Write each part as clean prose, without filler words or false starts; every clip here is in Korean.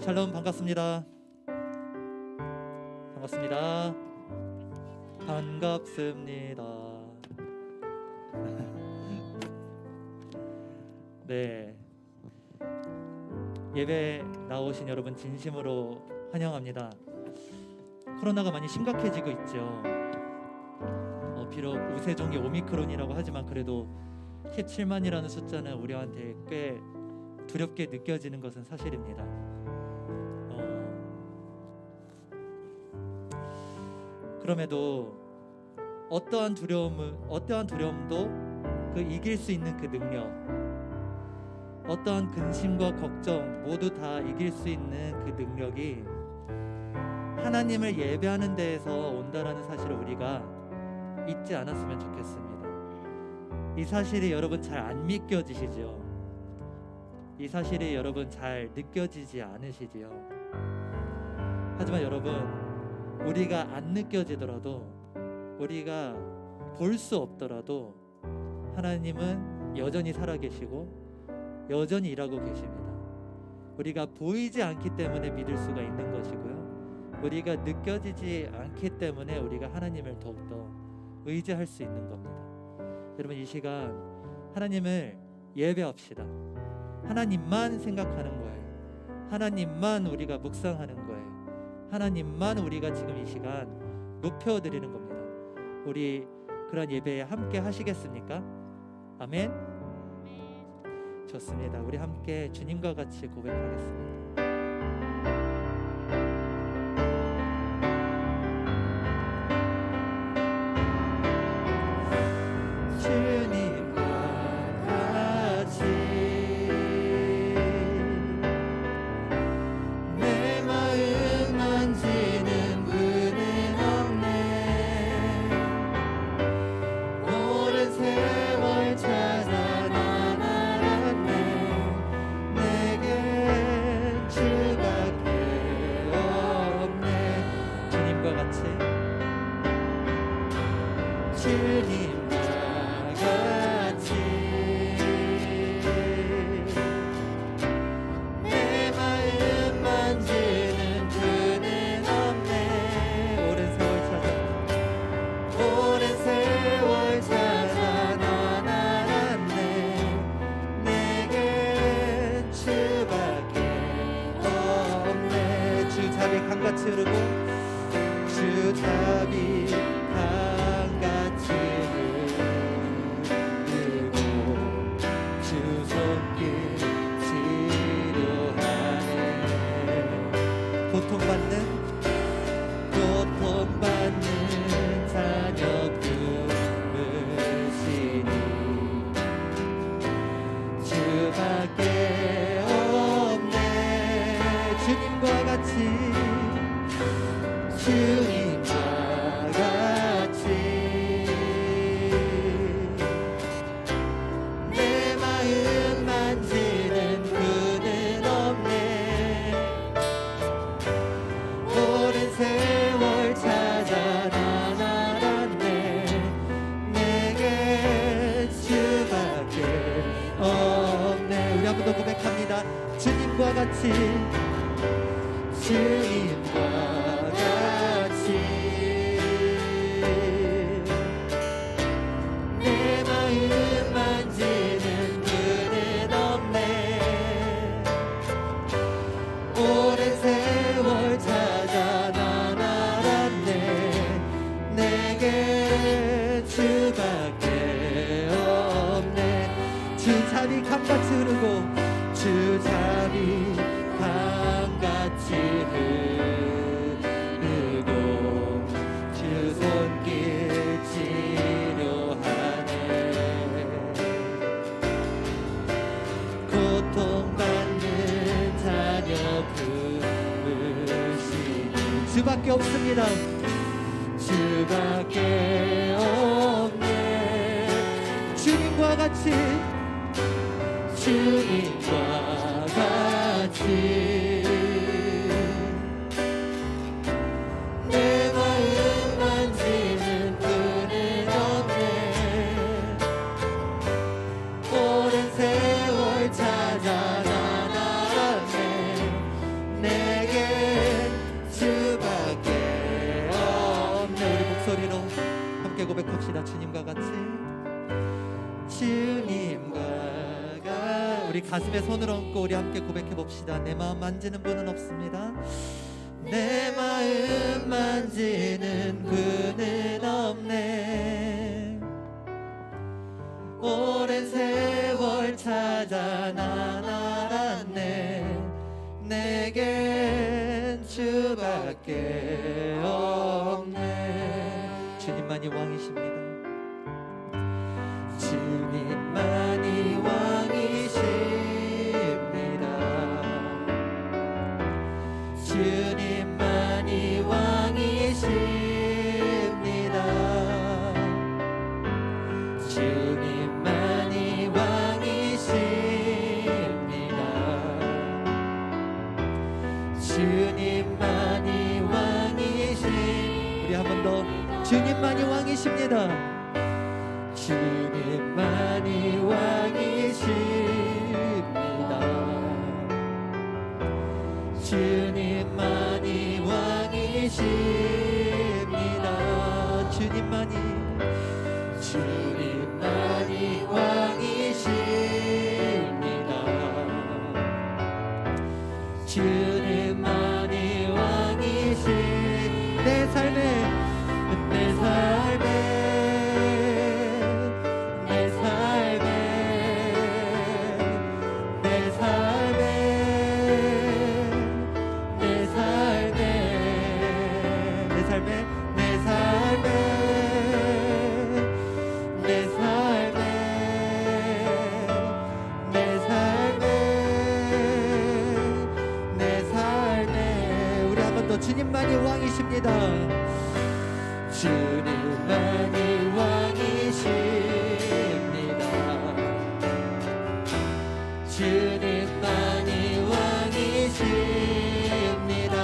샬롬, 반갑습니다. 반갑습니다. 네, 예배 나오신 여러분 진심으로 환영합니다. 코로나가 많이 심각해지고 있죠. 비록 우세종이 오미크론이라고 하지만 그래도 17만이라는 숫자는 우리한테 꽤 두렵게 느껴지는 것은 사실입니다. 그럼에도 어떠한 두려움도 그 이길 수 있는 그 능력, 어떠한 근심과 걱정 모두 다 이길 수 있는 그 능력이 하나님을 예배하는 데에서 온다라는 사실을 우리가 잊지 않았으면 좋겠습니다. 이 사실이 여러분 잘 안 믿겨지시죠? 이 사실이 여러분 잘 느껴지지 않으시지요? 하지만 여러분, 우리가 안 느껴지더라도, 우리가 볼 수 없더라도 하나님은 여전히 살아계시고 여전히 일하고 계십니다. 우리가 보이지 않기 때문에 믿을 수가 있는 것이고요, 우리가 느껴지지 않기 때문에 우리가 하나님을 더욱더 의지할 수 있는 겁니다. 여러분, 이 시간 하나님을 예배합시다. 하나님만 생각하는 거예요. 하나님만 우리가 묵상하는 거예요. 하나님만 우리가 지금 이 시간 높여드리는 겁니다. 우리 그런 예배에 함께 하시겠습니까? 아멘. 좋습니다. 우리 함께 주님과 같이 고백하겠습니다. 강같이 흐르고 주 답이 강같이 흐르고 주 손길 치료하네. 고통받는 자녀 품으시니 주밖에 없네. 주님과 같이 주님과 같이 내 마음 만지는 분은 없네. 오랜 세월 찾아 난 알았네. 내게 주밖에 없네. 우리 한 번 더 고백합니다. 주님과 같이 주님과 내 마음 만지는 분은 없네. 오랜 세월 찾아 난 알았네. 내게 주밖에 없네. 주 잠이 강같이 흐르고 주 잠이 강같이 흐르고 주 손길 치료하네. 고통받는 자녀 품으시니 주밖에 없습니다. 주밖에 없네. 주님과 같이 주님과 같이 내 마음 만지는 분은 없네. 오랜 세월 찾아 난 알았네. 우리 가슴에 손을 얹고 우리 함께 고백해 봅시다. 내 마음 만지는 분은 없습니다. 내 마음 만지는 분은 없네. 오랜 세월 찾아 난 알았네. 내겐 주밖에 없네. 주님만이 왕이십니다. 주님만이 왕이십니다. 주님만이 왕이십니다. 주님만이 왕이십니다. 주님만이 왕이십니다. 우리 한 번 더. 주님만이 왕이십니다. 주님만이 왕이십니다. 주님만이 왕이십니다. 주님만이 왕이십니다. 주님만이 왕이십니다. 내 삶에 주님만이 왕이십니다. 주님만이 왕이십니다. 주님만이 왕이십니다.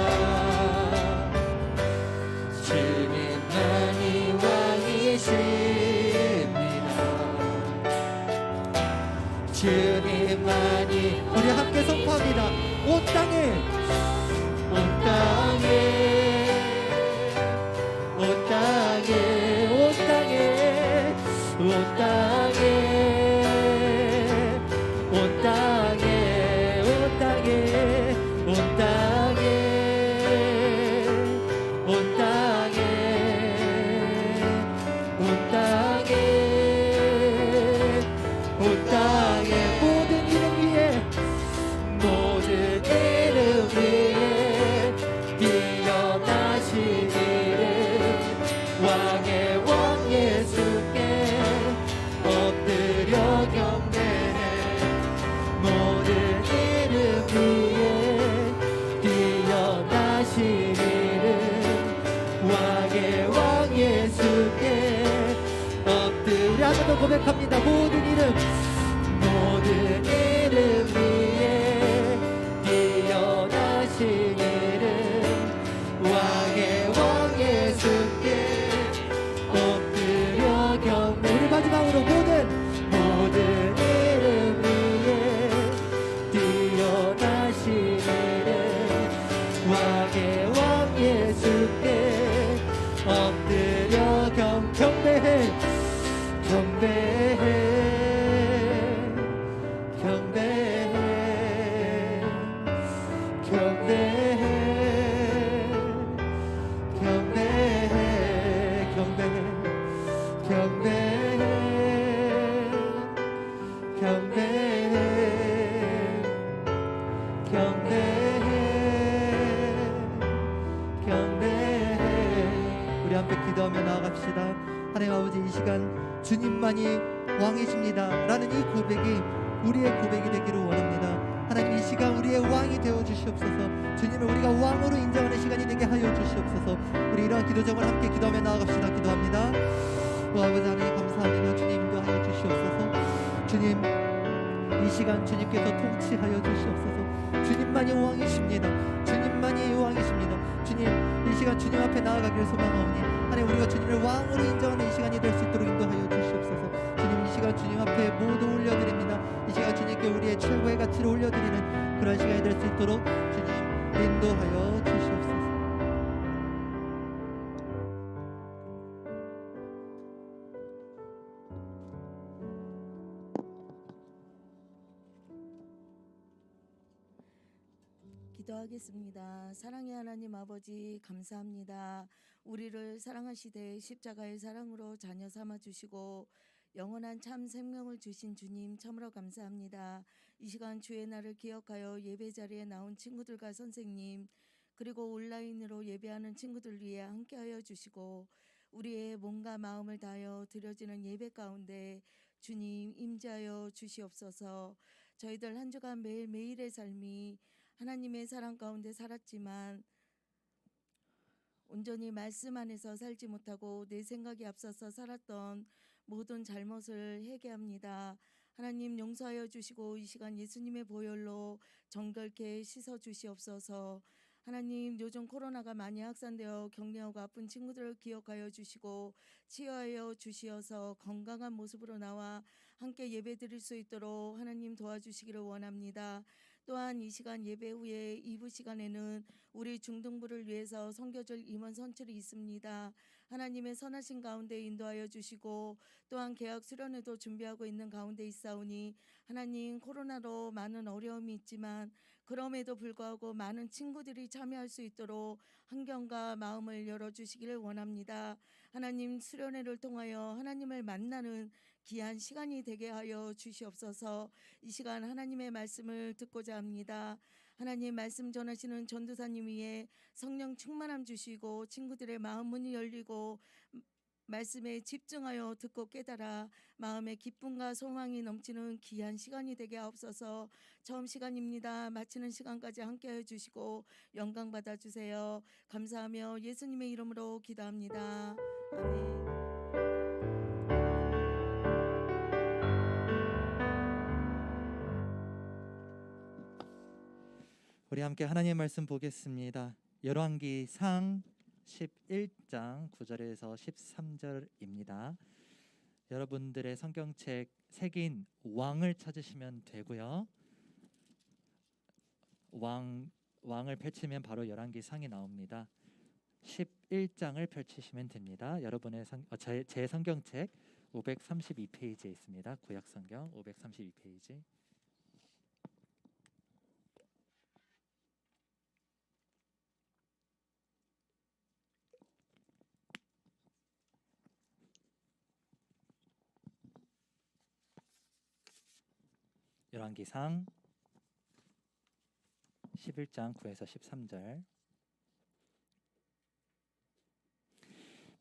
주님만이 왕이십니다. 주님만이 우리 함께 선포합니다. 온 땅에 온 땅에 온 땅에 온 땅에 온 땅에 온 땅에 온 땅에 온 땅에 온 땅에 온 땅에 온 땅에 모든 이름 위에 모든 이름 위에 뛰어나신 이름 왕의 왕 예수께 엎드려 경배해. 모든 이름 위에 뛰어나신 이름 왕의 왕 예수께 엎드려. 한번 더 고백합니다. 모든 이름 위에 뛰어나신 이름 왕의 왕 예수께 엎드려 경배. 우리 마지막으로 모든 이름 위에 뛰어나신 이름 왕의 왕 예수께 엎드려 경배해. 경배해 경배해 경배해 경배해 경배해 경배해 경배해 경배해 경배해. 우리 함께 기도하며 나아갑시다. 하나님 아버지, 이 시간 주님만이 왕이십니다 라는 이 고백이 우리의 고백이 되기를 원합니다. 하나님, 이 시간 우리의 왕이 되어 주시옵소서. 주님을 우리가 왕으로 인정하는 시간이 되게 하여 주시옵소서. 우리 이러한 기도 제목을 함께 기도하며 나아갑시다. 기도합니다. 아버지 하나님 감사합니다. 주님 인도하여 주시옵소서. 주님, 이 시간 주님께서 통치하여 주시옵소서. 주님만이 왕이십니다. 주님만이 왕이십니다. 주님, 이 시간 주님 앞에 나아가기를 소망하오니 하나님, 우리가 주님을 왕으로 인정하는 이 시간이 될 수 있도록 인도하여 주시옵소서. 주님, 이 시간 주님 앞에 모두 올려드립니다. 이 시간 주님께 우리의 최고의 가치를 올려드리는 그런 시간이 될 수 있도록 주님 인도하여 주시옵소서. 기도하겠습니다. 사랑의 하나님 아버지 감사합니다. 우리를 사랑하시되 십자가의 사랑으로 자녀 삼아 주시고 영원한 참 생명을 주신 주님 참으로 감사합니다. 이 시간 주의 날을 기억하여 예배 자리에 나온 친구들과 선생님 그리고 온라인으로 예배하는 친구들 위해 함께하여 주시고 우리의 몸과 마음을 다하여 드려지는 예배 가운데 주님 임재하여 주시옵소서. 저희들 한 주간 매일매일의 삶이 하나님의 사랑 가운데 살았지만 온전히 말씀 안에서 살지 못하고 내 생각이 앞서서 살았던 모든 잘못을 회개합니다. 하나님 용서하여 주시고 이 시간 예수님의 보혈로 정결케 씻어 주시옵소서. 하나님 요즘 코로나가 많이 확산되어 격리하고 아픈 친구들을 기억하여 주시고 치유하여 주시어서 건강한 모습으로 나와 함께 예배드릴 수 있도록 하나님 도와주시기를 원합니다. 또한 이 시간 예배 후에 2부 시간에는 우리 중등부를 위해서 선교절 임원 선출이 있습니다. 하나님의 선하신 가운데 인도하여 주시고 또한 개학 수련회도 준비하고 있는 가운데 있사오니 하나님 코로나로 많은 어려움이 있지만 그럼에도 불구하고 많은 친구들이 참여할 수 있도록 환경과 마음을 열어주시기를 원합니다. 하나님 수련회를 통하여 하나님을 만나는 귀한 시간이 되게 하여 주시옵소서. 이 시간 하나님의 말씀을 듣고자 합니다. 하나님 말씀 전하시는 전도사님 위에 성령 충만함 주시고 친구들의 마음 문이 열리고 말씀에 집중하여 듣고 깨달아 마음의 기쁨과 소망이 넘치는 귀한 시간이 되게 하옵소서. 처음 시간입니다. 마치는 시간까지 함께해 주시고 영광 받아주세요. 감사하며 예수님의 이름으로 기도합니다. 아멘. 우리 함께 하나님의 말씀 보겠습니다. 열왕기상 11장 9절에서 13절입니다. 여러분들의 성경책 색인 왕을 찾으시면 되고요. 왕을 펼치면 바로 열왕기상이 나옵니다. 11장을 펼치시면 됩니다. 여러분의 제 성경책 532페이지에 있습니다. 구약 성경 532페이지. 열왕기상 11장 9에서 13절.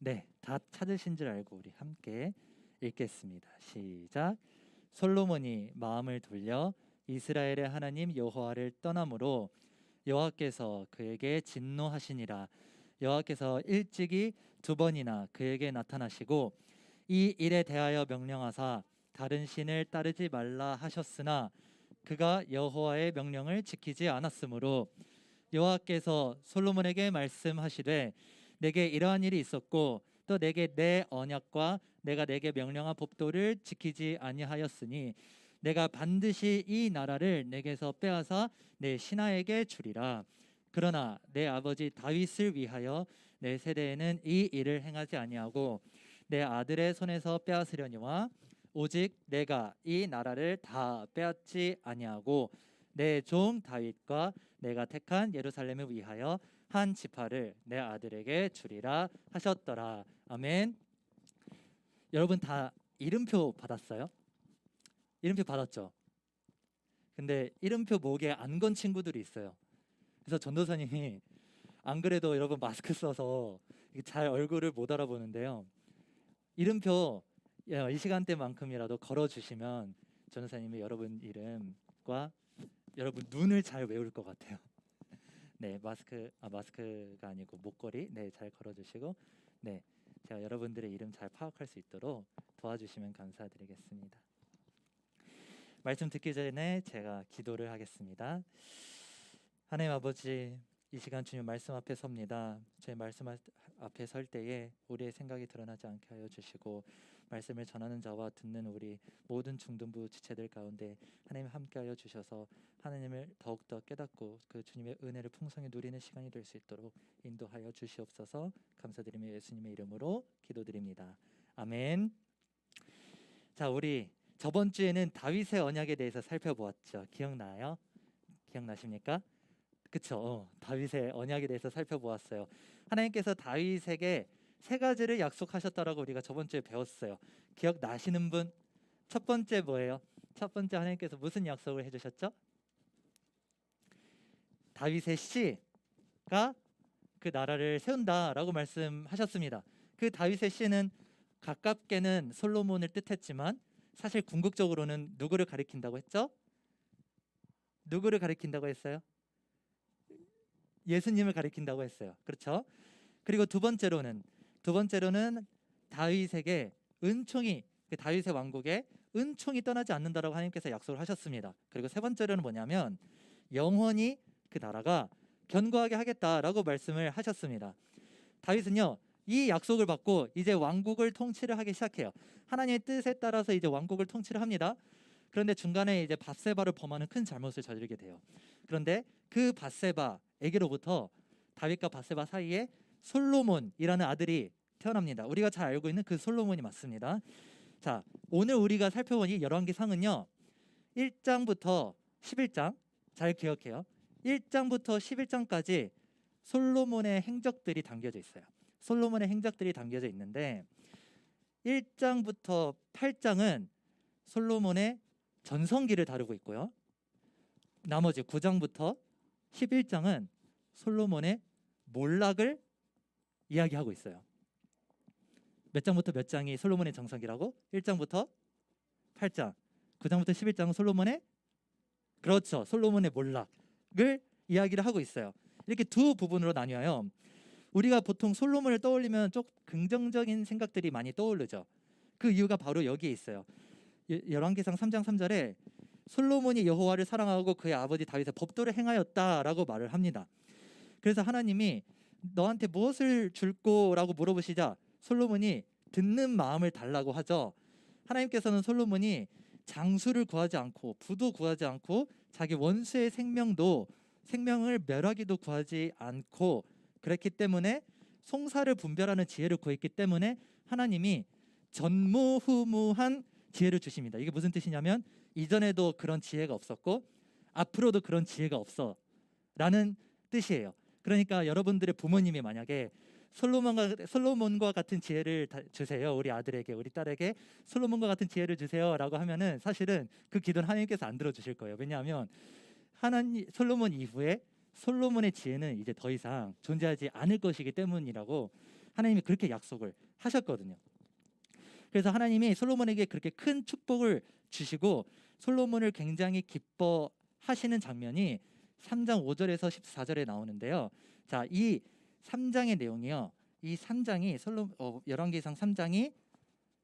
네, 다 찾으신 줄 알고 우리 함께 읽겠습니다. 시작. 솔로몬이 마음을 돌려 이스라엘의 하나님 여호와를 떠남으로 여호와께서 그에게 진노하시니라. 여호와께서 일찍이 2번이나 그에게 나타나시고 이 일에 대하여 명령하사 다른 신을 따르지 말라 하셨으나 그가 여호와의 명령을 지키지 않았으므로 여호와께서 솔로몬에게 말씀하시되 내게 이러한 일이 있었고 또 내게 내 언약과 내가 내게 명령한 법도를 지키지 아니하였으니 내가 반드시 이 나라를 내게서 빼앗아 내 신하에게 주리라. 그러나 내 아버지 다윗을 위하여 내 세대에는 이 일을 행하지 아니하고 내 아들의 손에서 빼앗으려니와 오직 내가 이 나라를 다 빼앗지 아니하고 내 종 다윗과 내가 택한 예루살렘을 위하여 한 지파를 내 아들에게 주리라 하셨더라. 아멘. 여러분 다 이름표 받았어요? 이름표 받았죠? 근데 이름표 목에 안 건 친구들이 있어요. 그래서 전도사님이 안 그래도 여러분 마스크 써서 잘 얼굴을 못 알아보는데요. 이름표 이 시간대만큼이라도 걸어주시면 전도사님이 여러분 이름과 여러분 눈을 잘 외울 것 같아요. 네, 마스크가 아니고 목걸이 잘 걸어주시고 제가 여러분들의 이름 잘 파악할 수 있도록 도와주시면 감사드리겠습니다. 말씀 듣기 전에 제가 기도를 하겠습니다. 하나님 아버지, 이 시간 주님 말씀 앞에 섭니다. 저희 말씀 앞에 설 때에 우리의 생각이 드러나지 않게 하여 주시고 말씀을 전하는 자와 듣는 우리 모든 중등부 지체들 가운데 하나님 함께 하여 주셔서 하나님을 더욱더 깨닫고 그 주님의 은혜를 풍성히 누리는 시간이 될 수 있도록 인도하여 주시옵소서. 감사드리며 예수님의 이름으로 기도드립니다. 아멘. 자, 우리 저번 주에는 다윗의 언약에 대해서 살펴보았죠. 기억나요? 기억나십니까? 그쵸? 다윗의 언약에 대해서 살펴보았어요. 하나님께서 다윗에게 세 가지를 약속하셨다라고 우리가 저번 주에 배웠어요. 기억나시는 분? 첫 번째 뭐예요? 첫 번째 하나님께서 무슨 약속을 해주셨죠? 다윗의 씨가 그 나라를 세운다라고 말씀하셨습니다. 그 다윗의 씨는 가깝게는 솔로몬을 뜻했지만 사실 궁극적으로는 누구를 가리킨다고 했죠? 누구를 가리킨다고 했어요? 예수님을 가리킨다고 했어요. 그렇죠? 그리고 두 번째로는 다윗에게 은총이, 그 다윗의 왕국에 은총이 떠나지 않는다라고 하나님께서 약속을 하셨습니다. 그리고 세 번째로는 뭐냐면 영원히 그 나라가 견고하게 하겠다라고 말씀을 하셨습니다. 다윗은요, 이 약속을 받고 이제 왕국을 통치를 하기 시작해요. 하나님의 뜻에 따라서 이제 왕국을 통치를 합니다. 그런데 중간에 이제 밧세바를 범하는 큰 잘못을 저지르게 돼요. 그런데 그 밧세바에게로부터 다윗과 밧세바 사이에 솔로몬이라는 아들이 태어납니다. 우리가 잘 알고 있는 그 솔로몬이 맞습니다. 자, 오늘 우리가 살펴본 이 열왕기상은요, 1장부터 11장 잘 기억해요. 1장부터 11장까지 솔로몬의 행적들이 담겨져 있어요. 솔로몬의 행적들이 담겨져 있는데 1장부터 8장은 솔로몬의 전성기를 다루고 있고요. 나머지 9장부터 11장은 솔로몬의 몰락을 이야기하고 있어요. 몇 장부터 몇 장이 솔로몬의 전성기라고? 1장부터 8장, 9장부터 11장은 솔로몬의, 그렇죠, 솔로몬의 몰락을 이야기를 하고 있어요. 이렇게 두 부분으로 나뉘어요. 우리가 보통 솔로몬을 떠올리면 좀 긍정적인 생각들이 많이 떠오르죠. 그 이유가 바로 여기에 있어요. 열왕기상 3장 3절에 솔로몬이 여호와를 사랑하고 그의 아버지 다윗의 법도를 행하였다라고 말을 합니다. 그래서 하나님이 너한테 무엇을 줄 거라고 물어보시자 솔로몬이 듣는 마음을 달라고 하죠. 하나님께서는 솔로몬이 장수를 구하지 않고 부도 구하지 않고 자기 원수의 생명을 멸하기도 구하지 않고 그랬기 때문에 송사를 분별하는 지혜를 구했기 때문에 하나님이 전무후무한 지혜를 주십니다. 이게 무슨 뜻이냐면 이전에도 그런 지혜가 없었고 앞으로도 그런 지혜가 없어 라는 뜻이에요. 그러니까 여러분들의 부모님이 만약에 솔로몬과 같은 지혜를 주세요, 우리 아들에게, 우리 딸에게 솔로몬과 같은 지혜를 주세요 라고 하면은 사실은 그 기도는 하나님께서 안 들어주실 거예요. 왜냐하면 솔로몬 이후에 솔로몬의 지혜는 이제 더 이상 존재하지 않을 것이기 때문이라고 하나님이 그렇게 약속을 하셨거든요. 그래서 하나님이 솔로몬에게 그렇게 큰 축복을 주시고 솔로몬을 굉장히 기뻐하시는 장면이 3장 5절에서 14절에 나오는데요. 자, 이 3장의 내용이요, 이 3장이 열왕기상 3장이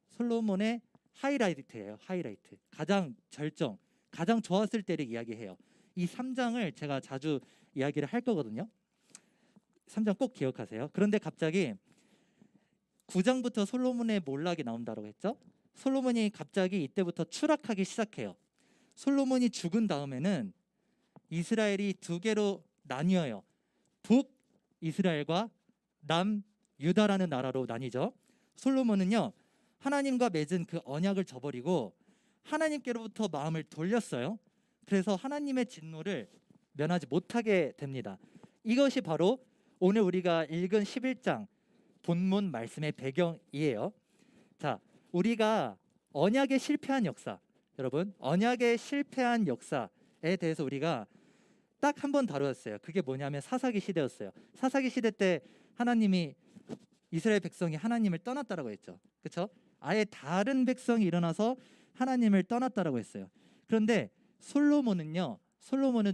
솔로몬의 하이라이트예요. 하이라이트, 가장 절정, 가장 좋았을 때를 이야기해요. 이 3장을 제가 자주 이야기를 할 거거든요. 3장 꼭 기억하세요. 그런데 갑자기 9장부터 솔로몬의 몰락이 나온다고 했죠. 솔로몬이 갑자기 이때부터 추락하기 시작해요. 솔로몬이 죽은 다음에는 이스라엘이 두 개로 나뉘어요. 북이스라엘과 남유다라는 나라로 나뉘죠. 솔로몬은요, 하나님과 맺은 그 언약을 저버리고 하나님께로부터 마음을 돌렸어요. 그래서 하나님의 진노를 면하지 못하게 됩니다. 이것이 바로 오늘 우리가 읽은 11장 본문 말씀의 배경이에요. 자, 우리가 언약에 실패한 역사, 여러분, 언약에 실패한 역사에 대해서 우리가 딱 한 번 다루었어요. 그게 뭐냐면 사사기 시대였어요. 사사기 시대 때 하나님이 이스라엘 백성이 하나님을 떠났다라고 했죠. 그렇죠? 아예 다른 백성이 일어나서 하나님을 떠났다라고 했어요. 그런데 솔로몬은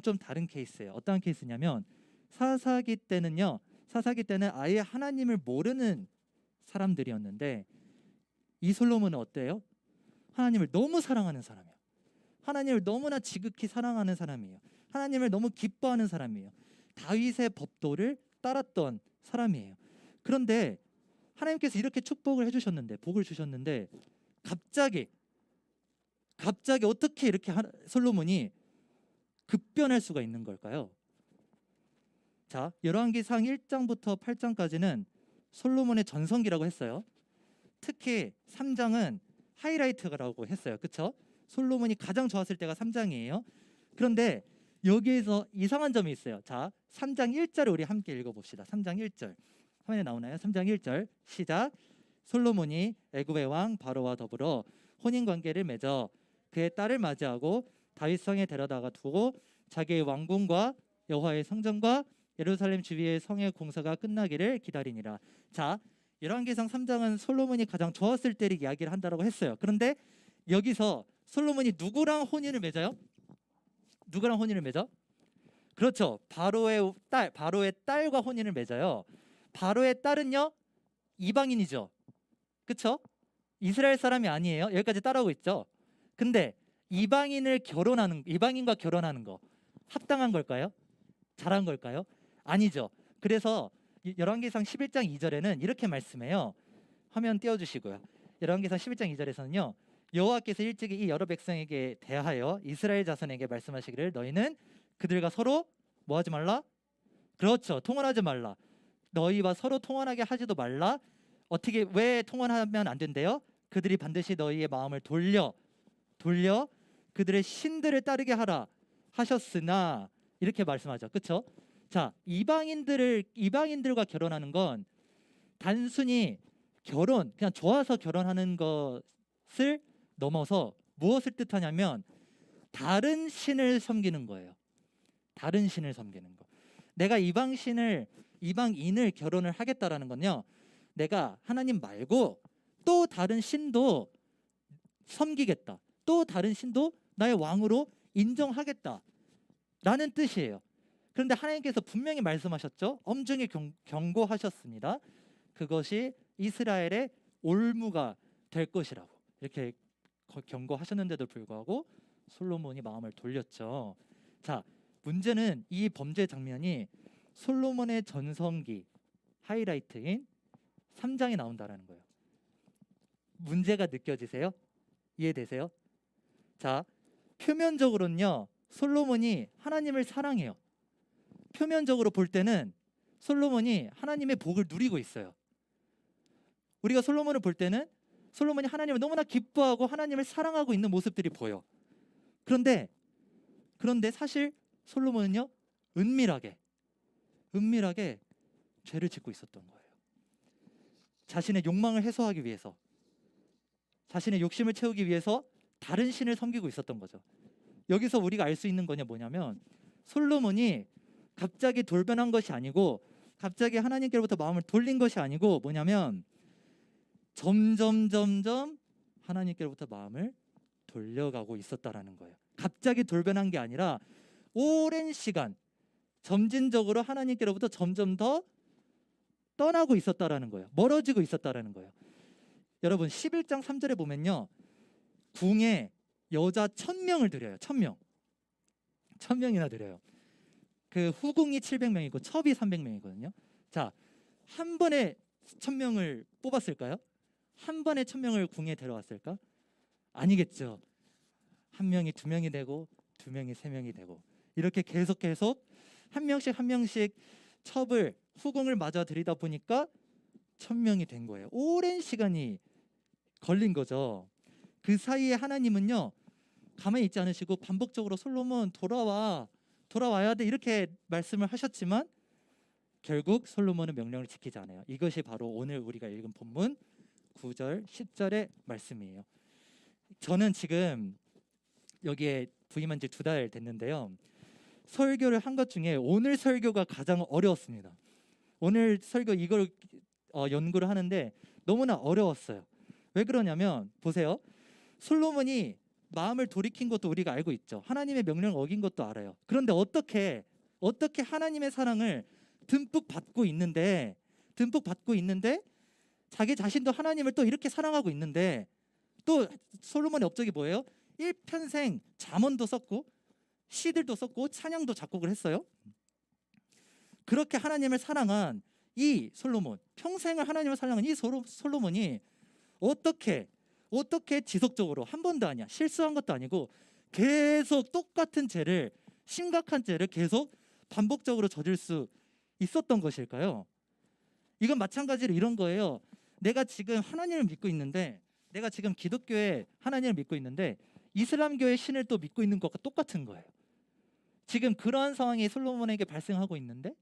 좀 다른 케이스예요. 어떤 케이스냐면 사사기 때는 아예 하나님을 모르는 사람들이었는데 이 솔로몬은 어때요? 하나님을 너무 사랑하는 사람이에요. 하나님을 너무나 지극히 사랑하는 사람이에요. 하나님을 너무 기뻐하는 사람이에요. 다윗의 법도를 따랐던 사람이에요. 그런데 하나님께서 이렇게 축복을 해주셨는데, 복을 주셨는데 갑자기 어떻게 이렇게 솔로몬이 급변할 수가 있는 걸까요? 자, 열왕기상 1장부터 8장까지는 솔로몬의 전성기라고 했어요. 특히 3장은 하이라이트라고 했어요. 그렇죠? 솔로몬이 가장 좋았을 때가 3장이에요. 그런데 여기에서 이상한 점이 있어요. 자, 3장 1절을 우리 함께 읽어봅시다. 3장 1절 화면에 나오나요? 3장 1절 시작. 솔로몬이 애굽의 왕 바로와 더불어 혼인 관계를 맺어 그의 딸을 맞이하고 다윗 성에 데려다가 두고 자기의 왕궁과 여호와의 성전과 예루살렘 주위의 성의 공사가 끝나기를 기다리니라. 자, 열왕기상 3장은 솔로몬이 가장 좋았을 때를 이야기를 한다라고 했어요. 그런데 여기서 솔로몬이 누구랑 혼인을 맺어요? 누구랑 혼인을 맺어? 그렇죠. 바로의 딸과 혼인을 맺어요. 바로의 딸은요, 이방인이죠. 그렇죠? 이스라엘 사람이 아니에요. 여기까지 따라오고 있죠. 근데 이방인과 결혼하는 거 합당한 걸까요? 잘한 걸까요? 아니죠. 그래서 열왕기상 11장 2절에는 이렇게 말씀해요. 화면 띄워주시고요. 열왕기상 11장 2절에서는요, 여호와께서 일찍이 이 여러 백성에게 대하여 이스라엘 자손에게 말씀하시기를 너희는 그들과 서로 뭐 하지 말라? 그렇죠. 통혼하지 말라. 너희와 서로 통혼하게 하지도 말라. 어떻게 왜 통혼하면 안 된대요? 그들이 반드시 너희의 마음을 돌려 그들의 신들을 따르게 하라 하셨으나 이렇게 말씀하죠. 그렇죠? 자, 이방인들과 결혼하는 건 단순히 그냥 좋아서 결혼하는 것을 넘어서 무엇을 뜻하냐면 다른 신을 섬기는 거예요. 다른 신을 섬기는 거. 내가 이방인을 결혼을 하겠다라는 건요, 내가 하나님 말고 또 다른 신도 섬기겠다, 또 다른 신도 나의 왕으로 인정하겠다라는 뜻이에요. 그런데 하나님께서 분명히 말씀하셨죠. 엄중히 경고하셨습니다. 그것이 이스라엘의 올무가 될 것이라고 이렇게 경고하셨는데도 불구하고 솔로몬이 마음을 돌렸죠. 자, 문제는 이 범죄 장면이 솔로몬의 전성기 하이라이트인 3장에 나온다라는 거예요. 문제가 느껴지세요? 이해되세요? 자, 표면적으로는요, 솔로몬이 하나님을 사랑해요. 표면적으로 볼 때는 솔로몬이 하나님의 복을 누리고 있어요. 우리가 솔로몬을 볼 때는 솔로몬이 하나님을 너무나 기뻐하고 하나님을 사랑하고 있는 모습들이 보여. 그런데 사실 솔로몬은요, 은밀하게 죄를 짓고 있었던 거예요. 자신의 욕망을 해소하기 위해서, 자신의 욕심을 채우기 위해서 다른 신을 섬기고 있었던 거죠. 여기서 우리가 알 수 있는 거냐 뭐냐면, 솔로몬이 갑자기 돌변한 것이 아니고, 갑자기 하나님께로부터 마음을 돌린 것이 아니고 뭐냐면, 점점 하나님께로부터 마음을 돌려가고 있었다라는 거예요. 갑자기 돌변한 게 아니라 오랜 시간 점진적으로 하나님께로부터 점점 더 떠나고 있었다라는 거예요. 멀어지고 있었다라는 거예요. 여러분, 11장 3절에 보면요, 궁에 여자 1000명을 드려요. 1000명이나 드려요. 그 후궁이 700명이고 첩이 300명이거든요. 자, 한 번에 1000명을 뽑았을까요? 한 번에 1000명을 궁에 데려왔을까? 아니겠죠. 한 명이 2명이 되고 2명이 3명이 되고 이렇게 계속 한 명씩 첩을 후궁을 맞아 들이다 보니까 1000명이 된 거예요. 오랜 시간이 걸린 거죠. 그 사이에 하나님은요, 가만히 있지 않으시고 반복적으로 솔로몬 돌아와야 돼 이렇게 말씀을 하셨지만 결국 솔로몬은 명령을 지키지 않아요. 이것이 바로 오늘 우리가 읽은 본문 9절 10절의 말씀이에요. 저는 지금 여기에 부임한 지 2달 됐는데요, 설교를 한 것 중에 오늘 설교가 가장 어려웠습니다. 오늘 설교 이걸 연구를 하는데 너무나 어려웠어요. 왜 그러냐면 보세요. 솔로몬이 마음을 돌이킨 것도 우리가 알고 있죠. 하나님의 명령을 어긴 것도 알아요. 그런데 어떻게 하나님의 사랑을 듬뿍 받고 있는데 자기 자신도 하나님을 또 이렇게 사랑하고 있는데, 또 솔로몬의 업적이 뭐예요? 일평생 잠언도 썼고 시들도 썼고 찬양도 작곡을 했어요. 그렇게 하나님을 사랑한 이 솔로몬, 평생을 하나님을 사랑한 이 솔로몬이 어떻게 지속적으로, 한 번도 아니야, 실수한 것도 아니고 계속 똑같은 죄를, 심각한 죄를 계속 반복적으로 저질 수 있었던 것일까요? 이건 마찬가지로 이런 거예요. 내가 지금 하나님을 믿고 있는데, 내가 지금 기독교의 하나님을 믿고 있는데 이슬람교의 신을 또 믿고 있는 것과 똑같은 거예요. 지금 그러한 상황이 솔로몬에게 발생하고 있는데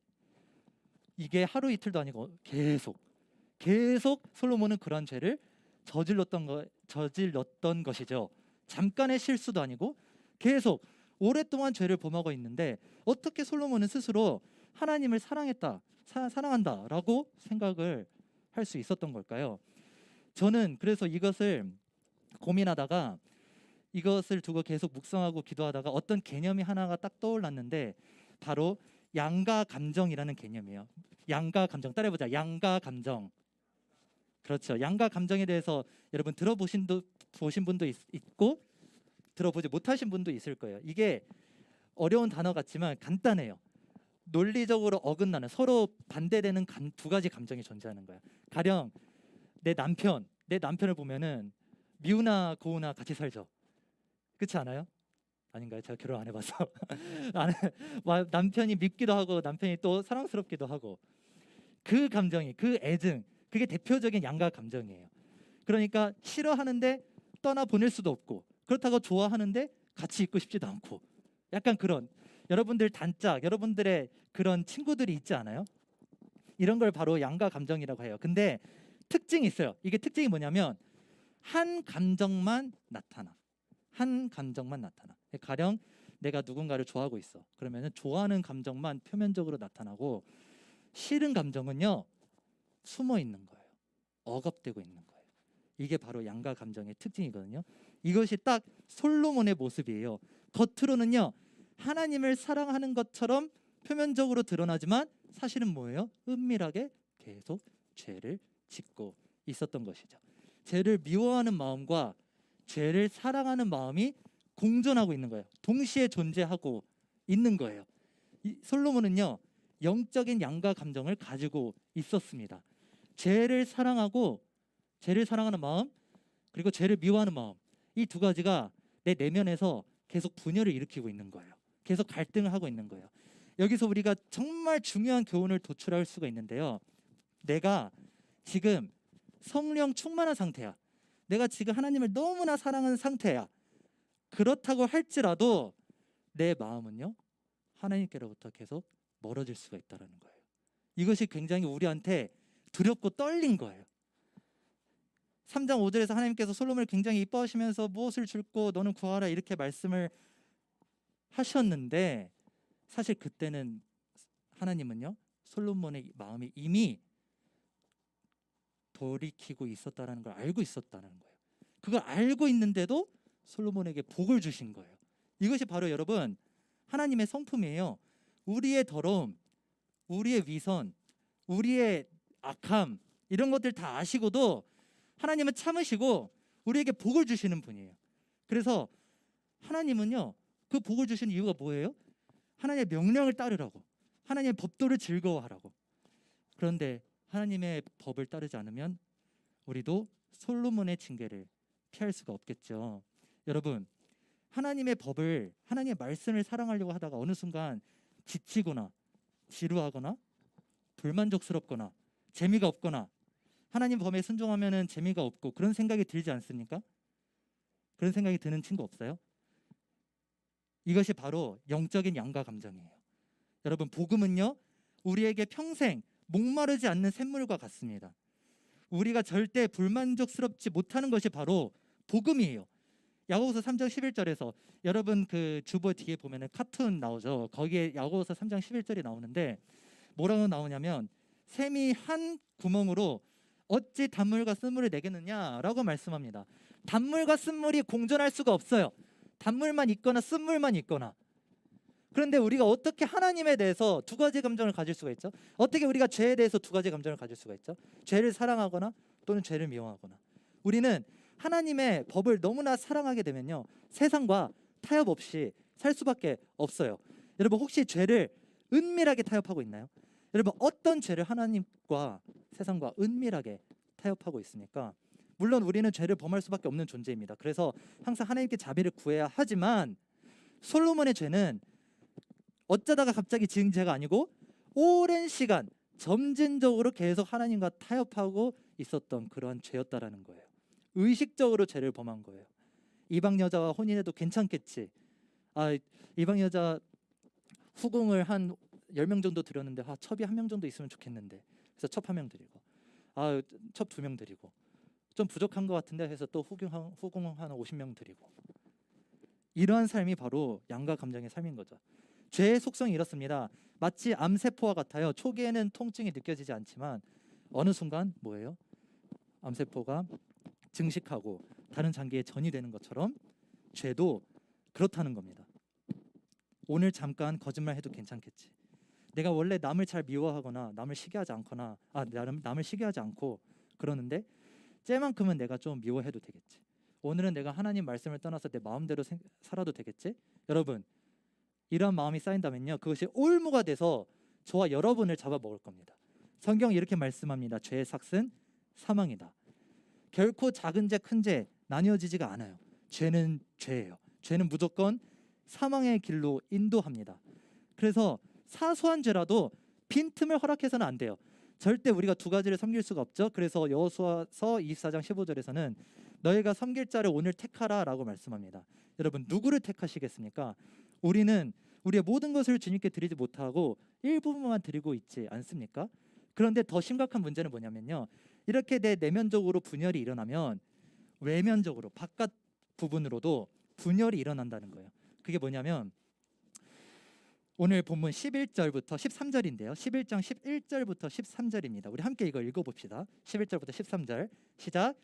이게 하루 이틀도 아니고 계속 솔로몬은 그러한 죄를 저질렀던 것이죠. 잠깐의 실수도 아니고 계속 오랫동안 죄를 범하고 있는데 어떻게 솔로몬은 스스로 하나님을 사랑한다라고 생각을 할 수 있었던 걸까요? 저는 그래서 이것을 고민하다가 이것을 두고 계속 묵상하고 기도하다가 어떤 개념이 하나가 딱 떠올랐는데 바로 양가 감정이라는 개념이에요. 양가 감정 따라해보자. 양가 감정. 그렇죠. 양가 감정에 대해서 여러분 보신 분도 있고 들어보지 못하신 분도 있을 거예요. 이게 어려운 단어 같지만 간단해요. 논리적으로 어긋나는 서로 반대되는 두 가지 감정이 존재하는 거야. 가령 내 남편을 보면은 미우나 고우나 같이 살죠. 그렇지 않아요? 아닌가요? 제가 결혼 안 해봐서 남편이 밉기도 하고 남편이 또 사랑스럽기도 하고 그 감정이 그 애증 그게 대표적인 양가 감정이에요. 그러니까 싫어하는데 떠나 보낼 수도 없고 그렇다고 좋아하는데 같이 있고 싶지도 않고 약간 그런 여러분들 단짝 여러분들의 그런 친구들이 있지 않아요? 이런 걸 바로 양가 감정이라고 해요. 근데 특징이 있어요. 이게 특징이 뭐냐면 한 감정만 나타나. 가령 내가 누군가를 좋아하고 있어. 그러면은 좋아하는 감정만 표면적으로 나타나고 싫은 감정은요 숨어 있는 거예요. 억압되고 있는 거예요. 이게 바로 양가 감정의 특징이거든요. 이것이 딱 솔로몬의 모습이에요. 겉으로는요 하나님을 사랑하는 것처럼 표면적으로 드러나지만 사실은 뭐예요? 은밀하게 계속 죄를 짓고 있었던 것이죠. 죄를 미워하는 마음과 죄를 사랑하는 마음이 공존하고 있는 거예요. 동시에 존재하고 있는 거예요. 솔로몬은요 영적인 양가 감정을 가지고 있었습니다. 죄를 사랑하는 마음 그리고 죄를 미워하는 마음 이 두 가지가 내 내면에서 계속 분열을 일으키고 있는 거예요. 계속 갈등을 하고 있는 거예요. 여기서 우리가 정말 중요한 교훈을 도출할 수가 있는데요. 내가 지금 성령 충만한 상태야. 내가 지금 하나님을 너무나 사랑하는 상태야. 그렇다고 할지라도 내 마음은요 하나님께로부터 계속 멀어질 수가 있다는 거예요. 이것이 굉장히 우리한테 두렵고 떨린 거예요. 3장 5절에서 하나님께서 솔로몬을 굉장히 이뻐하시면서 무엇을 줄고 너는 구하라 이렇게 말씀을 하셨는데 사실 그때는 하나님은요 솔로몬의 마음이 이미 돌이키고 있었다는 걸 알고 있었다는 거예요. 그걸 알고 있는데도 솔로몬에게 복을 주신 거예요. 이것이 바로 여러분 하나님의 성품이에요. 우리의 더러움, 우리의 위선, 우리의 악함 이런 것들 다 아시고도 하나님은 참으시고 우리에게 복을 주시는 분이에요. 그래서 하나님은요 그 복을 주시는 이유가 뭐예요? 하나님의 명령을 따르라고, 하나님의 법도를 즐거워하라고. 그런데 하나님의 법을 따르지 않으면 우리도 솔로몬의 징계를 피할 수가 없겠죠. 여러분 하나님의 법을 하나님의 말씀을 사랑하려고 하다가 어느 순간 지치거나 지루하거나 불만족스럽거나 재미가 없거나 하나님 법에 순종하면은 재미가 없고 그런 생각이 들지 않습니까? 그런 생각이 드는 친구 없어요? 이것이 바로 영적인 양가 감정이에요. 여러분 복음은요 우리에게 평생 목마르지 않는 샘물과 같습니다. 우리가 절대 불만족스럽지 못하는 것이 바로 복음이에요. 야고보서 3장 11절에서 여러분 그 주보 뒤에 보면은 카툰 나오죠. 거기에 야고보서 3장 11절이 나오는데 뭐라고 나오냐면 샘이 한 구멍으로 어찌 단물과 쓴물을 내겠느냐라고 말씀합니다. 단물과 쓴물이 공존할 수가 없어요. 단물만 있거나 쓴물만 있거나. 그런데 우리가 어떻게 하나님에 대해서 두 가지 감정을 가질 수가 있죠? 어떻게 우리가 죄에 대해서 두 가지 감정을 가질 수가 있죠? 죄를 사랑하거나 또는 죄를 미워하거나. 우리는 하나님의 법을 너무나 사랑하게 되면요 세상과 타협 없이 살 수밖에 없어요. 여러분 혹시 죄를 은밀하게 타협하고 있나요? 여러분 어떤 죄를 하나님과 세상과 은밀하게 타협하고 있습니까? 물론 우리는 죄를 범할 수밖에 없는 존재입니다. 그래서 항상 하나님께 자비를 구해야 하지만 솔로몬의 죄는 어쩌다가 갑자기 지은 죄가 아니고 오랜 시간 점진적으로 계속 하나님과 타협하고 있었던 그러한 죄였다라는 거예요. 의식적으로 죄를 범한 거예요. 이방 여자와 혼인해도 괜찮겠지. 이방 여자 후궁을 한 10명 정도 드렸는데 첩이 1명 정도 있으면 좋겠는데 그래서 첩 1명 드리고 첩 2명 드리고 좀 부족한 것 같은데 해서 또 후궁 한 50명 드리고 이러한 삶이 바로 양가 감정의 삶인 거죠. 죄의 속성이 이렇습니다. 마치 암세포와 같아요. 초기에는 통증이 느껴지지 않지만 어느 순간 뭐예요? 암세포가 증식하고 다른 장기에 전이 되는 것처럼 죄도 그렇다는 겁니다. 오늘 잠깐 거짓말해도 괜찮겠지. 내가 원래 남을 잘 미워하거나 남을 시기하지 않거나 남을 시기하지 않고 그러는데 쟤만큼은 내가 좀 미워해도 되겠지. 오늘은 내가 하나님 말씀을 떠나서 내 마음대로 살아도 되겠지. 여러분 이런 마음이 쌓인다면요 그것이 올무가 돼서 저와 여러분을 잡아먹을 겁니다. 성경이 이렇게 말씀합니다. 죄의 삭은 사망이다. 결코 작은 죄 큰 죄 나뉘어지지가 않아요. 죄는 죄예요. 죄는 무조건 사망의 길로 인도합니다. 그래서 사소한 죄라도 빈틈을 허락해서는 안 돼요. 절대 우리가 두 가지를 섬길 수가 없죠. 그래서 여호수아서 24장 15절에서는 너희가 섬길 자를 오늘 택하라 라고 말씀합니다. 여러분 누구를 택하시겠습니까? 우리는 우리의 모든 것을 주님께 드리지 못하고 일부분만 드리고 있지 않습니까? 그런데 더 심각한 문제는 뭐냐면요 이렇게 내 내면적으로 분열이 일어나면 외면적으로 바깥 부분으로도 분열이 일어난다는 거예요. 그게 뭐냐면 오늘 본문 11절부터 13절인데요 11장 11절부터 13절입니다. 우리 함께 이걸 읽어봅시다. 11절부터 13절 시작.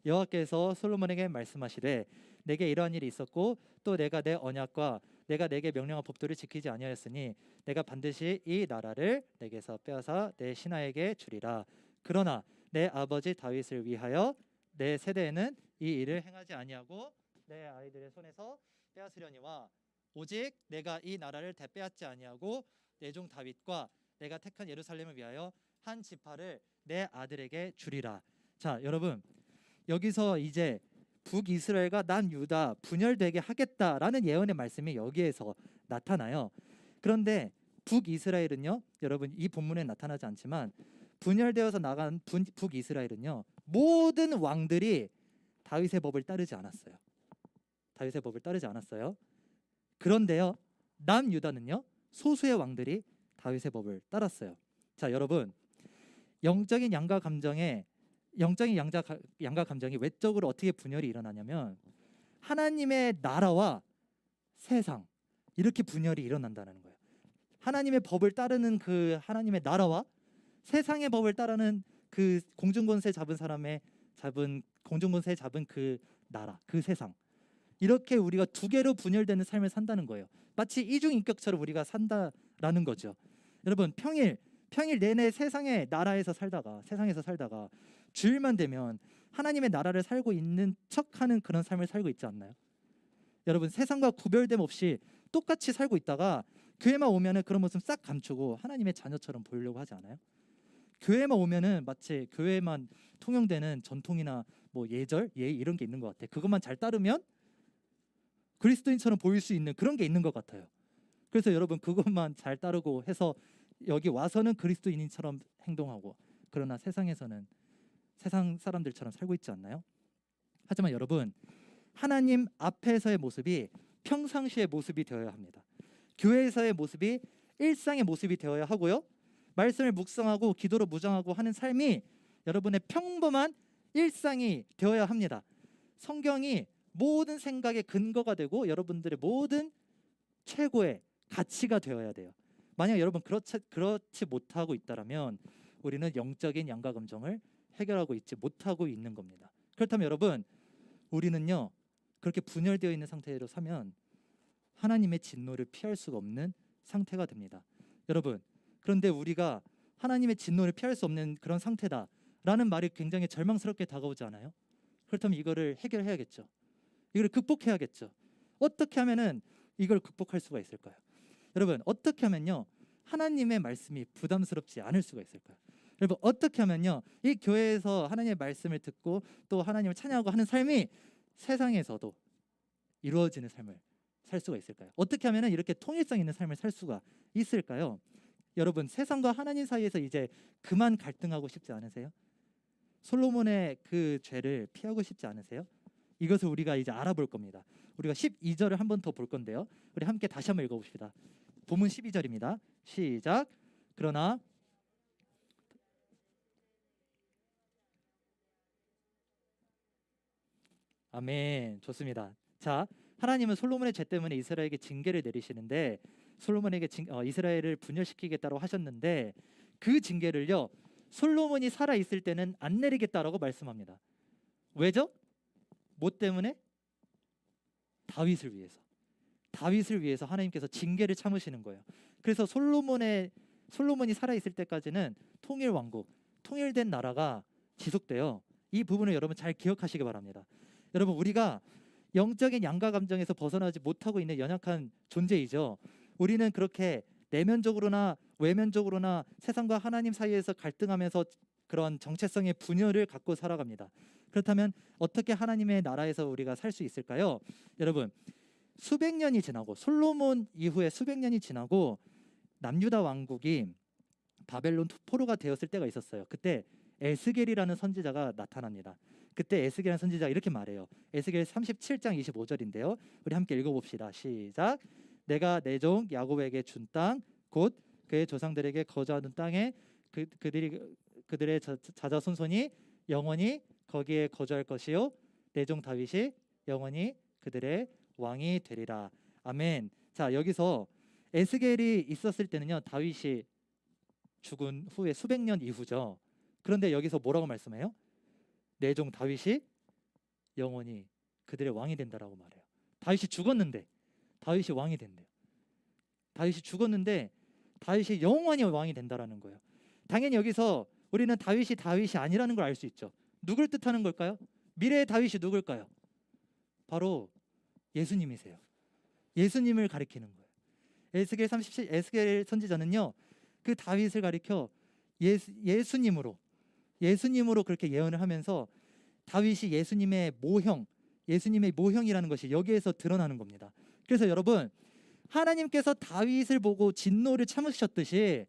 여호와께서 솔로몬에게 말씀하시되 내게 이러한 일이 있었고 또 내가 내 언약과 내가 내게 명령한 법도를 지키지 아니하였으니 내가 반드시 이 나라를 내게서 빼앗아 내 신하에게 주리라. 그러나 내 아버지 다윗을 위하여 내 세대에는 이 일을 행하지 아니하고 내 아이들의 손에서 빼앗으려니와 오직 내가 이 나라를 되빼앗지 아니하고 내 종 다윗과 내가 택한 예루살렘을 위하여 한 지파를 내 아들에게 주리라. 자 여러분 여기서 이제 북이스라엘과 남유다 분열되게 하겠다라는 예언의 말씀이 여기에서 나타나요. 그런데 북이스라엘은요 여러분 이 본문에 나타나지 않지만 분열되어서 나간 북이스라엘은요 모든 왕들이 다윗의 법을 따르지 않았어요. 다윗의 법을 따르지 않았어요. 그런데요 남유다는요 소수의 왕들이 다윗의 법을 따랐어요. 자 여러분 영적인 양가 감정이 외적으로 어떻게 분열이 일어나냐면 하나님의 나라와 세상 이렇게 분열이 일어난다는 거예요. 하나님의 법을 따르는 그 하나님의 나라와 세상의 법을 따르는 그 공중권세 잡은 그 나라 그 세상 이렇게 우리가 두 개로 분열되는 삶을 산다는 거예요. 마치 이중인격처럼 우리가 산다라는 거죠. 여러분 평일 내내 세상에서 살다가 주일만 되면 하나님의 나라를 살고 있는 척하는 그런 삶을 살고 있지 않나요? 여러분 세상과 구별됨 없이 똑같이 살고 있다가 교회만 오면은 그런 모습 싹 감추고 하나님의 자녀처럼 보이려고 하지 않아요? 교회만 오면은 마치 교회만 통용되는 전통이나 뭐 예절, 예의 이런 게 있는 것 같아. 그것만 잘 따르면 그리스도인처럼 보일 수 있는 그런 게 있는 것 같아요. 그래서 여러분 그것만 잘 따르고 해서 여기 와서는 그리스도인처럼 행동하고 그러나 세상에서는 세상 사람들처럼 살고 있지 않나요? 하지만 여러분 하나님 앞에서의 모습이 평상시의 모습이 되어야 합니다. 교회에서의 모습이 일상의 모습이 되어야 하고요. 말씀을 묵상하고 기도로 무장하고 하는 삶이 여러분의 평범한 일상이 되어야 합니다. 성경이 모든 생각의 근거가 되고 여러분들의 모든 최고의 가치가 되어야 돼요. 만약 여러분 그렇지 못하고 있다면 우리는 영적인 양가 감정을 해결하고 있지 못하고 있는 겁니다. 그렇다면 여러분 우리는요 그렇게 분열되어 있는 상태로 사면 하나님의 진노를 피할 수가 없는 상태가 됩니다. 여러분 그런데 우리가 하나님의 진노를 피할 수 없는 그런 상태다라는 말이 굉장히 절망스럽게 다가오지 않아요? 그렇다면 이거를 해결해야겠죠. 이걸 극복해야겠죠. 어떻게 하면은 이걸 극복할 수가 있을까요? 여러분 어떻게 하면요 하나님의 말씀이 부담스럽지 않을 수가 있을까요? 여러분 어떻게 하면요 이 교회에서 하나님의 말씀을 듣고 또 하나님을 찬양하고 하는 삶이 세상에서도 이루어지는 삶을 살 수가 있을까요? 어떻게 하면은 이렇게 통일성 있는 삶을 살 수가 있을까요? 여러분 세상과 하나님 사이에서 이제 그만 갈등하고 싶지 않으세요? 솔로몬의 그 죄를 피하고 싶지 않으세요? 이것을 우리가 이제 알아볼 겁니다. 우리가 12절을 한 번 더 볼 건데요. 우리 함께 다시 한번 읽어봅시다. 본문 12절입니다. 시작. 그러나 아멘. 좋습니다. 자, 하나님은 솔로몬의 죄 때문에 이스라엘에게 징계를 내리시는데 솔로몬에게 이스라엘을 분열시키겠다고 하셨는데 그 징계를요 솔로몬이 살아 있을 때는 안 내리겠다라고 말씀합니다. 왜죠? 뭐 때문에? 다윗을 위해서. 다윗을 위해서 하나님께서 징계를 참으시는 거예요. 그래서 솔로몬이 살아 있을 때까지는 통일 왕국, 통일된 나라가 지속돼요. 이 부분을 여러분 잘 기억하시기 바랍니다. 여러분 우리가 영적인 양가 감정에서 벗어나지 못하고 있는 연약한 존재이죠. 우리는 그렇게 내면적으로나 외면적으로나 세상과 하나님 사이에서 갈등하면서 그런 정체성의 분열을 갖고 살아갑니다. 그렇다면 어떻게 하나님의 나라에서 우리가 살 수 있을까요? 여러분 수백 년이 지나고 솔로몬 이후에 수백 년이 지나고 남유다 왕국이 바벨론 포로가 되었을 때가 있었어요. 그때 에스겔이라는 선지자가 나타납니다. 그때 에스겔이라는 선지자가 이렇게 말해요. 에스겔 37장 25절인데요. 우리 함께 읽어봅시다. 시작. 내가 내 종 야곱에게 준 땅 곧 그의 조상들에게 거주하는 땅에 그들의 자자손손이 영원히 거기에 거주할 것이요 내 종 다윗이 영원히 그들의 왕이 되리라. 아멘. 자, 여기서 에스겔이 있었을 때는요 다윗이 죽은 후에 수백 년 이후죠. 그런데 여기서 뭐라고 말씀해요? 내 종 다윗이 영원히 그들의 왕이 된다라고 말해요. 다윗이 죽었는데 다윗이 왕이 된대요. 다윗이 죽었는데 다윗이 영원히 왕이 된다라는 거예요. 당연히 여기서 우리는 다윗이 아니라는 걸 알 수 있죠. 누굴 뜻하는 걸까요? 미래의 다윗이 누굴까요? 바로 예수님이세요. 예수님을 가리키는 거예요. 에스겔 선지자는요 그 다윗을 가리켜 예수님으로 그렇게 예언을 하면서 다윗이 예수님의 모형이라는 것이 여기에서 드러나는 겁니다. 그래서 여러분 하나님께서 다윗을 보고 진노를 참으셨듯이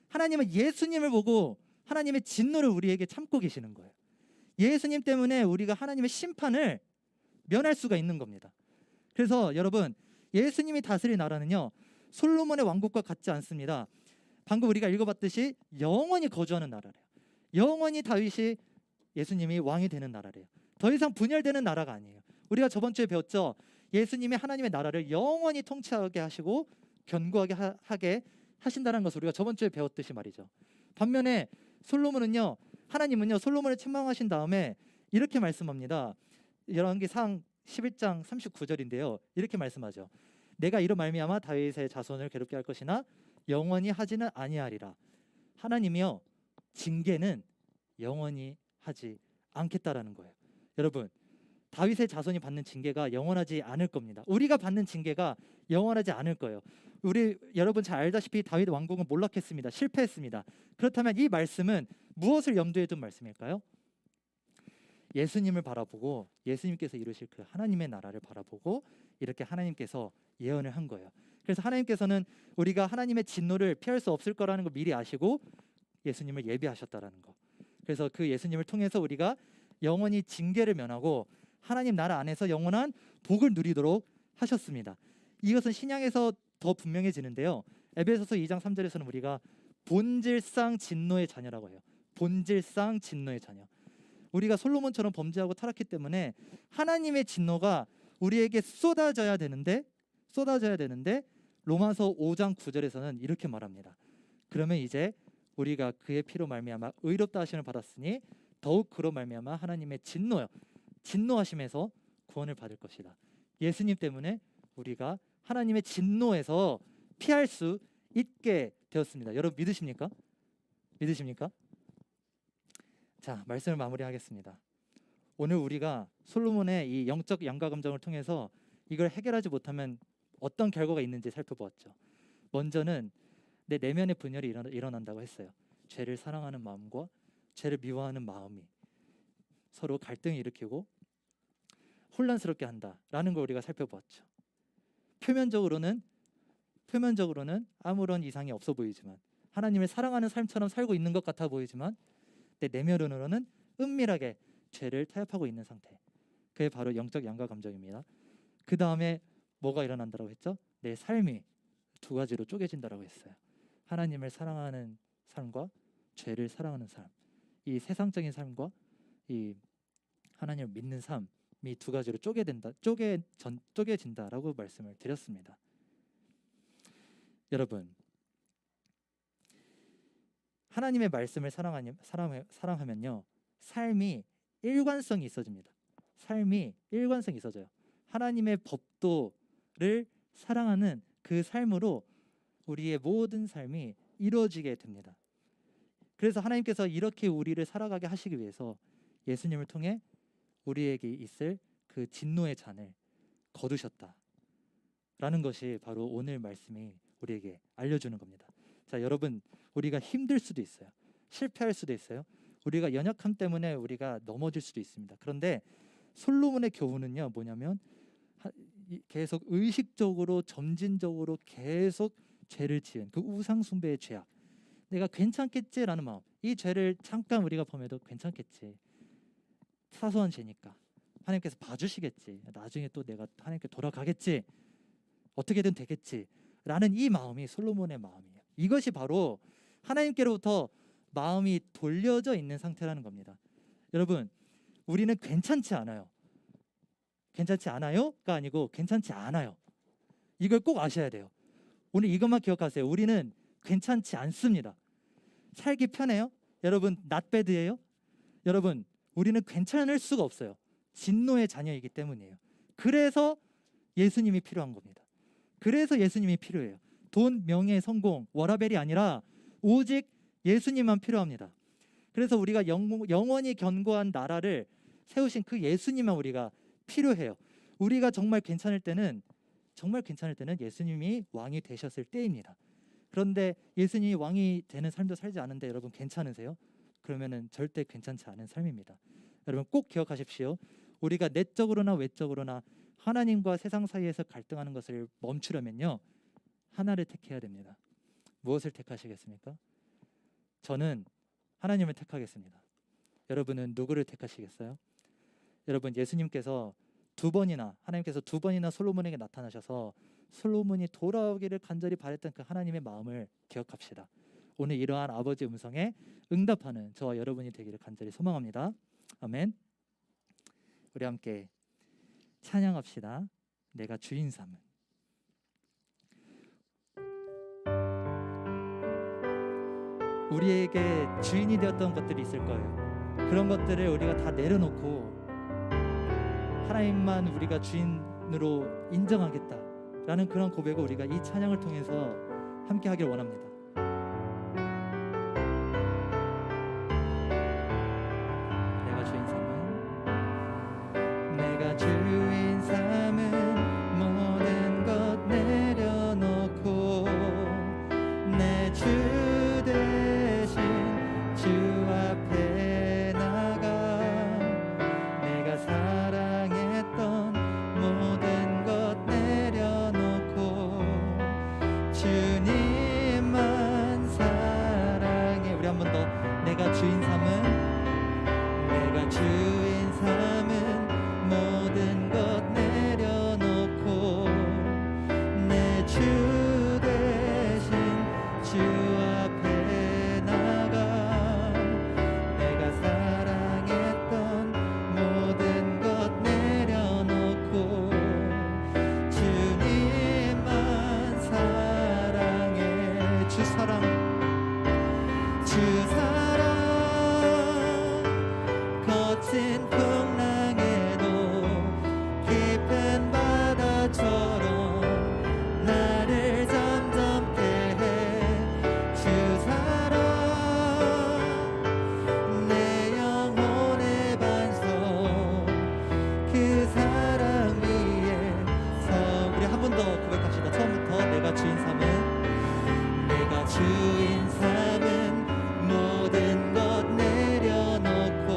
하나님은 예수님을 보고 하나님의 진노를 우리에게 참고 계시는 거예요. 예수님 때문에 우리가 하나님의 심판을 면할 수가 있는 겁니다. 그래서 여러분 예수님이 다스릴 나라는요 솔로몬의 왕국과 같지 않습니다. 방금 우리가 읽어봤듯이 영원히 거주하는 나라래요. 영원히 다윗이 예수님이 왕이 되는 나라래요. 더 이상 분열되는 나라가 아니에요. 우리가 저번 주에 배웠죠. 예수님이 하나님의 나라를 영원히 통치하게 하시고 견고하게 하게 하신다는 것을 우리가 저번 주에 배웠듯이 말이죠. 반면에 하나님은요 솔로몬을 책망하신 다음에 이렇게 말씀합니다. 열왕기상 11장 39절인데요. 이렇게 말씀하죠. 내가 이로 말미암아 다윗의 자손을 괴롭게 할 것이나 영원히 하지는 아니하리라. 하나님이요 징계는 영원히 하지 않겠다라는 거예요. 여러분 다윗의 자손이 받는 징계가 영원하지 않을 겁니다. 우리가 받는 징계가 영원하지 않을 거예요. 여러분 잘 알다시피 다윗 왕국은 몰락했습니다. 실패했습니다. 그렇다면 이 말씀은 무엇을 염두에 둔 말씀일까요? 예수님을 바라보고 예수님께서 이루실 그 하나님의 나라를 바라보고 이렇게 하나님께서 예언을 한 거예요. 그래서 하나님께서는 우리가 하나님의 진노를 피할 수 없을 거라는 걸 미리 아시고 예수님을 예비하셨다라는 거. 그래서 그 예수님을 통해서 우리가 영원히 징계를 면하고 하나님 나라 안에서 영원한 복을 누리도록 하셨습니다. 이것은 신약에서 더 분명해지는데요. 에베소서 2장 3절에서는 우리가 본질상 진노의 자녀라고 해요. 본질상 진노의 자녀. 우리가 솔로몬처럼 범죄하고 타락했기 때문에 하나님의 진노가 우리에게 쏟아져야 되는데 로마서 5장 9절에서는 이렇게 말합니다. 그러면 이제 우리가 그의 피로 말미암아 의롭다 하심을 받았으니 더욱 그로 말미암아 하나님의 진노하심에서 구원을 받을 것이다. 예수님 때문에 우리가 하나님의 진노에서 피할 수 있게 되었습니다. 여러분 믿으십니까? 자, 말씀을 마무리하겠습니다. 오늘 우리가 솔로몬의 이 영적 양가 감정을 통해서 이걸 해결하지 못하면 어떤 결과가 있는지 살펴보았죠. 먼저는 내 내면의 분열이 일어난다고 했어요. 죄를 사랑하는 마음과 죄를 미워하는 마음이 서로 갈등을 일으키고 혼란스럽게 한다라는 걸 우리가 살펴보았죠. 표면적으로는 아무런 이상이 없어 보이지만 하나님을 사랑하는 삶처럼 살고 있는 것 같아 보이지만 내 내면으로는 은밀하게 죄를 타협하고 있는 상태. 그게 바로 영적 양가 감정입니다. 그 다음에 뭐가 일어난다고 했죠? 내 삶이 두 가지로 쪼개진다라고 했어요. 하나님을 사랑하는 삶과 죄를 사랑하는 삶. 이 세상적인 삶과 이 하나님을 믿는 삶이 두 가지로 쪼개진다라고 말씀을 드렸습니다. 여러분, 하나님의 말씀을 사랑하면요, 삶이 일관성이 있어집니다. 삶이 일관성이 있어져요. 하나님의 법도를 사랑하는 그 삶으로 우리의 모든 삶이 이루어지게 됩니다. 그래서 하나님께서 이렇게 우리를 살아가게 하시기 위해서 예수님을 통해 우리에게 있을 그 진노의 잔을 거두셨다라는 것이 바로 오늘 말씀이 우리에게 알려주는 겁니다. 자, 여러분, 우리가 힘들 수도 있어요. 실패할 수도 있어요. 우리가 연약함 때문에 우리가 넘어질 수도 있습니다. 그런데 솔로몬의 교훈은요, 뭐냐면 계속 의식적으로 점진적으로 계속 죄를 지은 그 우상 숭배의 죄악, 내가 괜찮겠지라는 마음, 이 죄를 잠깐 우리가 범해도 괜찮겠지, 사소한 죄니까 하나님께서 봐주시겠지, 나중에 또 내가 하나님께 돌아가겠지, 어떻게든 되겠지 라는 이 마음이 솔로몬의 마음이에요. 이것이 바로 하나님께로부터 마음이 돌려져 있는 상태라는 겁니다. 여러분, 우리는 괜찮지 않아요. 괜찮지 않아요가 아니고 괜찮지 않아요. 이걸 꼭 아셔야 돼요. 오늘 이것만 기억하세요. 우리는 괜찮지 않습니다. 살기 편해요? 여러분, not bad예요? 여러분, 우리는 괜찮을 수가 없어요. 진노의 자녀이기 때문이에요. 그래서 예수님이 필요한 겁니다. 그래서 예수님이 필요해요. 돈, 명예, 성공, 워라벨이 아니라 오직 예수님만 필요합니다. 그래서 우리가 영원히 견고한 나라를 세우신 그 예수님만 우리가 필요해요. 우리가 정말 괜찮을 때는 예수님이 왕이 되셨을 때입니다. 그런데 예수님이 왕이 되는 삶도 살지 않은데 여러분 괜찮으세요? 그러면은 절대 괜찮지 않은 삶입니다. 여러분 꼭 기억하십시오. 우리가 내적으로나 외적으로나 하나님과 세상 사이에서 갈등하는 것을 멈추려면요, 하나를 택해야 됩니다. 무엇을 택하시겠습니까? 저는 하나님을 택하겠습니다. 여러분은 누구를 택하시겠어요? 여러분, 예수님께서 하나님께서 두 번이나 솔로몬에게 나타나셔서 솔로몬이 돌아오기를 간절히 바랬던 그 하나님의 마음을 기억합시다. 오늘 이러한 아버지의 음성에 응답하는 저와 여러분이 되기를 간절히 소망합니다. 아멘. 우리 함께 찬양합시다. 내가 주인 삼은. 우리에게 주인이 되었던 것들이 있을 거예요. 그런 것들을 우리가 다 내려놓고 하나님만 우리가 주인으로 인정하겠다라는 그런 고백을 우리가 이 찬양을 통해서 함께 하길 원합니다. 내가 주인 삼은 모든 것 내려놓고 내 주 대신 주 앞에 나가 내가 사랑했던 모든 것 내려놓고 주님만 사랑해. 우리 한 번 더. 내가 주인 삼은 모든 것 내려놓고 내 주 대신 주 앞에 나가 내가 사랑했던 모든 것 내려놓고 주님만 사랑해. 주 사랑 거친 풍랑에도 깊은 바다처럼 나를 잠잠케 해. 주 사랑 내 영혼의 반석 그 사랑 위에서. 우리 한 번 더 고백합시다. 처음부터. 내가 주인 삼은 모든 것 내려놓고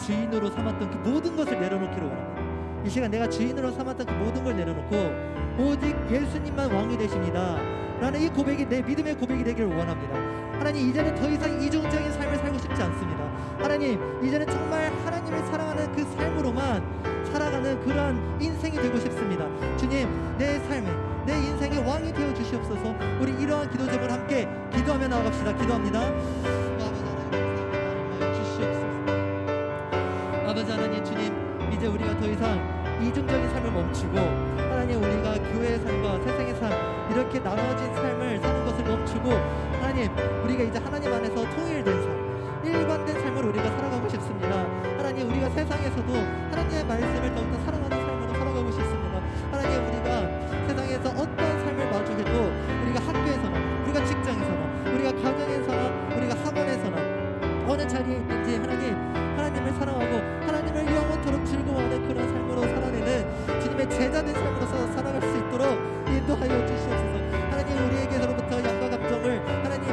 주인으로 삼았던 그 모든 것을 내려놓기를 원합니다. 이 시간 내가 주인으로 삼았던 그 모든 걸 내려놓고 오직 예수님만 왕이 되십니다 라는 이 고백이 내 믿음의 고백이 되기를 원합니다. 하나님, 이제는 더 이상 이중적인 삶을 살고 싶지 않습니다. 하나님, 이제는 정말 하나님을 사랑하는 그 삶으로만 살아가는 그러한 인생이 되고 싶습니다. 주님, 내 삶에, 내 인생의 왕이 되어 주시옵소서. 우리 이러한 기도 제목을 함께 기도하며 나아갑시다. 기도합니다. 아버지 하나님, 감사합니다. 주시옵소서. 아버지 하나님, 주님, 이제 우리가 더 이상 이중적인 삶을 멈추고 하나님, 우리가 교회의 삶과 세상의 삶 이렇게 나눠진 삶을 사는 것을 멈추고 하나님, 우리가 이제 하나님 안에서 통일된 삶, 일관된 삶을 우리가 살아가고 싶습니다. 하나님, 우리가 세상에서도 하나님의 말씀을 더욱더 사랑하는 삶으로 살아가고 싶습니다. 하나님, 우리가 세상에서 어떤 삶을 마주해도 우리가 학교에서나 우리가 직장에서나 우리가 가정에서나 우리가 학원에서나 어느 자리에 있든지 하나님을 사랑하고 하나님을 영원토록 즐거워하는 그런 삶으로 살아내는 주님의 제자된 삶으로서 살아갈 수 있도록 인도하여 주시옵소서. 하나님, 우리에게로부터 양과 감정을 하나님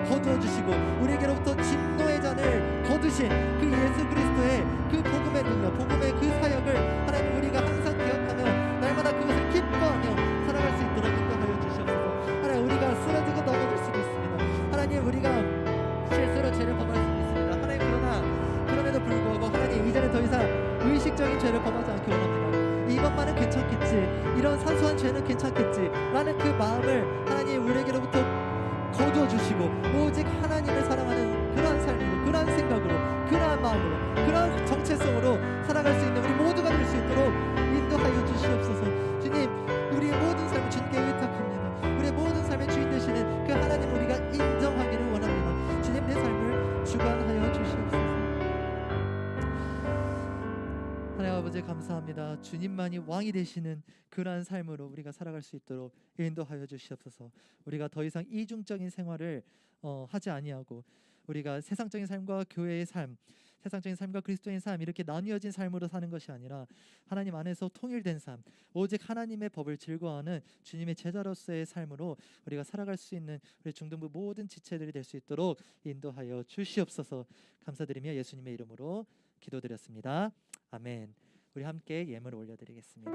거두어 주시고 우리에게로부터 진노의 잔을 거두신 그 예수 그리스도의 그 복음의 능력, 복음의 그 사역을 하나님 우리가 항상 기억하며 날마다 그것을 기뻐하며 살아갈 수 있도록 인도하여 주시옵소서. 하나님, 우리가 쓰러지고 넘어질 수도 있습니다. 하나님, 우리가 실수로 죄를 범할 수도 있습니다. 하나님, 그럼에도 불구하고 하나님, 이제는 더 이상 의식적인 죄를 범하지 않기 원합니다. 이것만은 괜찮겠지, 이런 사소한 죄는 괜찮겠지 라는 그 마음을 하나님 우리에게로부터 거두어 주시고 오직 하나님을 사랑하는 그러한 삶으로, 그러한 생각으로, 그러한 마음으로, 그러한 정체성으로 살아갈 수 있는 우리 모두가 될 수 있도록 인도하여 주시옵소서. 주님, 우리의 모든 삶을 주님께 의탁합니다. 우리의 모든 삶의 주인 되시는 그 하나님 우리가 인정하기를 원합니다. 주님, 내 삶을 주관하여 주시옵소서. 하나님 아버지, 감사합니다. 주님만이 왕이 되시는 그러한 삶으로 우리가 살아갈 수 있도록 인도하여 주시옵소서. 우리가 더 이상 이중적인 생활을 하지 아니하고 우리가 세상적인 삶과 교회의 삶, 세상적인 삶과 그리스도인 삶 이렇게 나뉘어진 삶으로 사는 것이 아니라 하나님 안에서 통일된 삶, 오직 하나님의 법을 즐거워하는 주님의 제자로서의 삶으로 우리가 살아갈 수 있는 우리 중등부 모든 지체들이 될 수 있도록 인도하여 주시옵소서. 감사드리며 예수님의 이름으로 기도드렸습니다. 아멘. 우리 함께 예물을 올려드리겠습니다.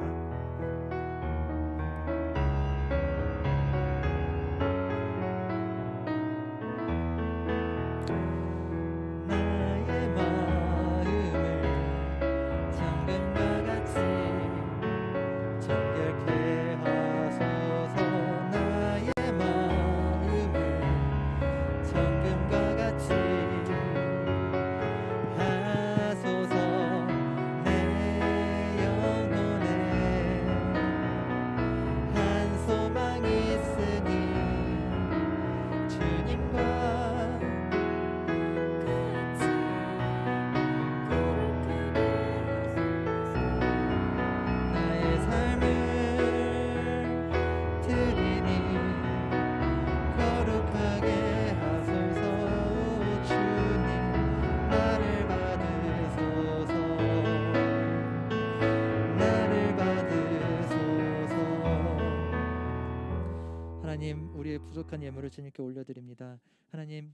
하나님, 우리의 부족한 예물을 주님께 올려드립니다. 하나님,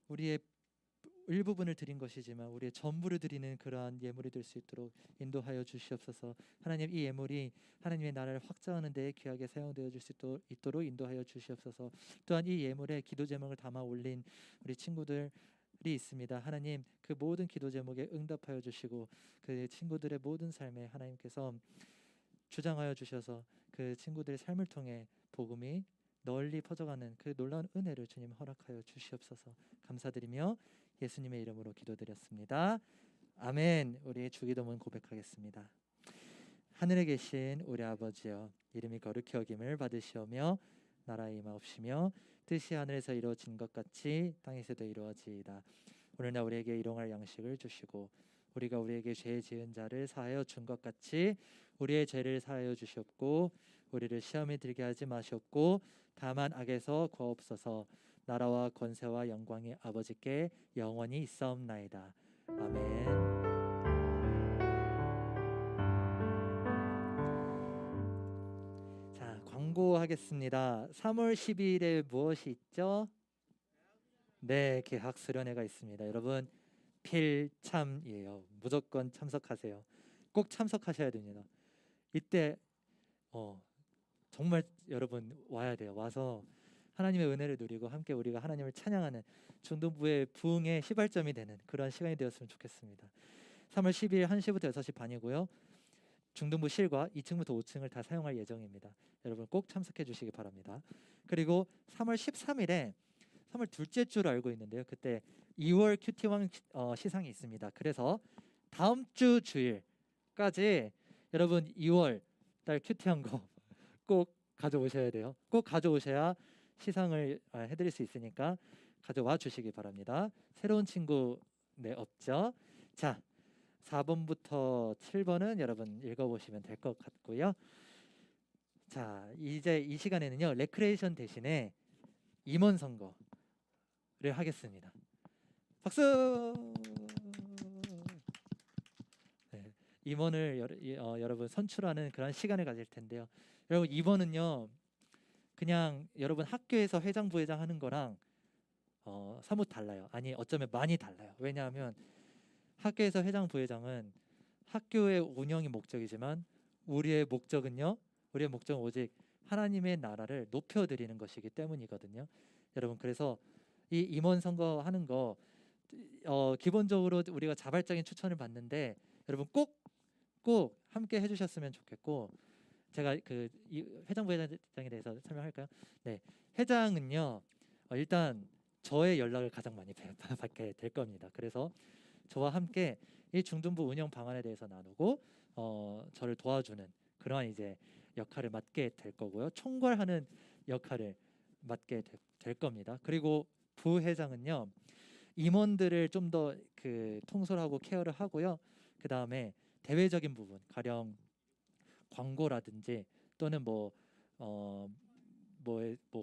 우리의 일부분을 드린 것이지만 우리의 전부를 드리는 그러한 예물이 될 수 있도록 인도하여 주시옵소서. 하나님, 이 예물이 하나님의 나라를 확장하는 데에 귀하게 사용되어 줄 수 있도록 인도하여 주시옵소서. 또한 이 예물에 기도 제목을 담아 올린 우리 친구들이 있습니다. 하나님, 그 모든 기도 제목에 응답하여 주시고 그 친구들의 모든 삶에 하나님께서 주장하여 주셔서 그 친구들의 삶을 통해 복음이 널리 퍼져가는 그 놀라운 은혜를 주님 허락하여 주시옵소서. 감사드리며 예수님의 이름으로 기도드렸습니다. 아멘. 우리 주기도문 고백하겠습니다. 하늘에 계신 우리 아버지여, 이름이 거룩히 여김을 받으시오며 나라의 임하옵시며 뜻이 하늘에서 이루어진 것 같이 땅에서도 이루어지이다. 오늘날 우리에게 일용할 양식을 주시고 우리가 우리에게 죄 지은 자를 사하여 준 것 같이 우리의 죄를 사하여 주시옵고 우리를 시험에 들게 하지 마시옵고 다만 악에서 구하옵소서. 나라와 권세와 영광이 아버지께 영원히 있사옵나이다. 아멘. 자, 광고하겠습니다. 3월 12일에 무엇이 있죠? 네, 개학 수련회가 있습니다. 여러분, 필참이에요. 무조건 참석하세요. 꼭 참석하셔야 됩니다. 이때 정말 여러분 와야 돼요. 와서 하나님의 은혜를 누리고 함께 우리가 하나님을 찬양하는 중등부의 부흥의 시발점이 되는 그런 시간이 되었으면 좋겠습니다. 3월 10일 1시부터 6시 반이고요. 중등부 실과 2층부터 5층을 다 사용할 예정입니다. 여러분 꼭 참석해 주시기 바랍니다. 그리고 3월 13일에 3월 둘째 주로 알고 있는데요. 그때 2월 큐티왕 시상이 있습니다. 그래서 다음 주 주일까지 여러분 2월 달 큐티한 거 꼭 가져오셔야 돼요. 꼭 가져오셔야 시상을 해드릴 수 있으니까 가져와 주시기 바랍니다. 새로운 친구 없죠? 자, 4번부터 7번은 여러분 읽어보시면 될 것 같고요. 자, 이제 이 시간에는요 레크레이션 대신에 임원 선거를 하겠습니다. 박수! 네, 임원을 여러분 선출하는 그런 시간을 가질 텐데요. 여러분 임원은요 그냥 여러분 학교에서 회장 부회장 하는 거랑 사뭇 달라요. 아니 어쩌면 많이 달라요. 왜냐하면 학교에서 회장 부회장은 학교의 운영이 목적이지만 우리의 목적은 오직 하나님의 나라를 높여드리는 것이기 때문이거든요. 여러분 그래서 이 임원 선거하는 거 기본적으로 우리가 자발적인 추천을 받는데 여러분 꼭 함께 해주셨으면 좋겠고 제가 이 회장 부회장에 대해서 설명할까요? 네, 회장은요 일단 저의 연락을 가장 많이 받게 될 겁니다. 그래서 저와 함께 이 중등부 운영 방안에 대해서 나누고 저를 도와주는 그러한 이제 역할을 맡게 될 거고요. 총괄하는 역할을 맡게 될 겁니다. 그리고 부회장은요 임원들을 좀 더 통솔하고 케어를 하고요. 그 다음에 대외적인 부분, 가령 광고라든지 또는 뭐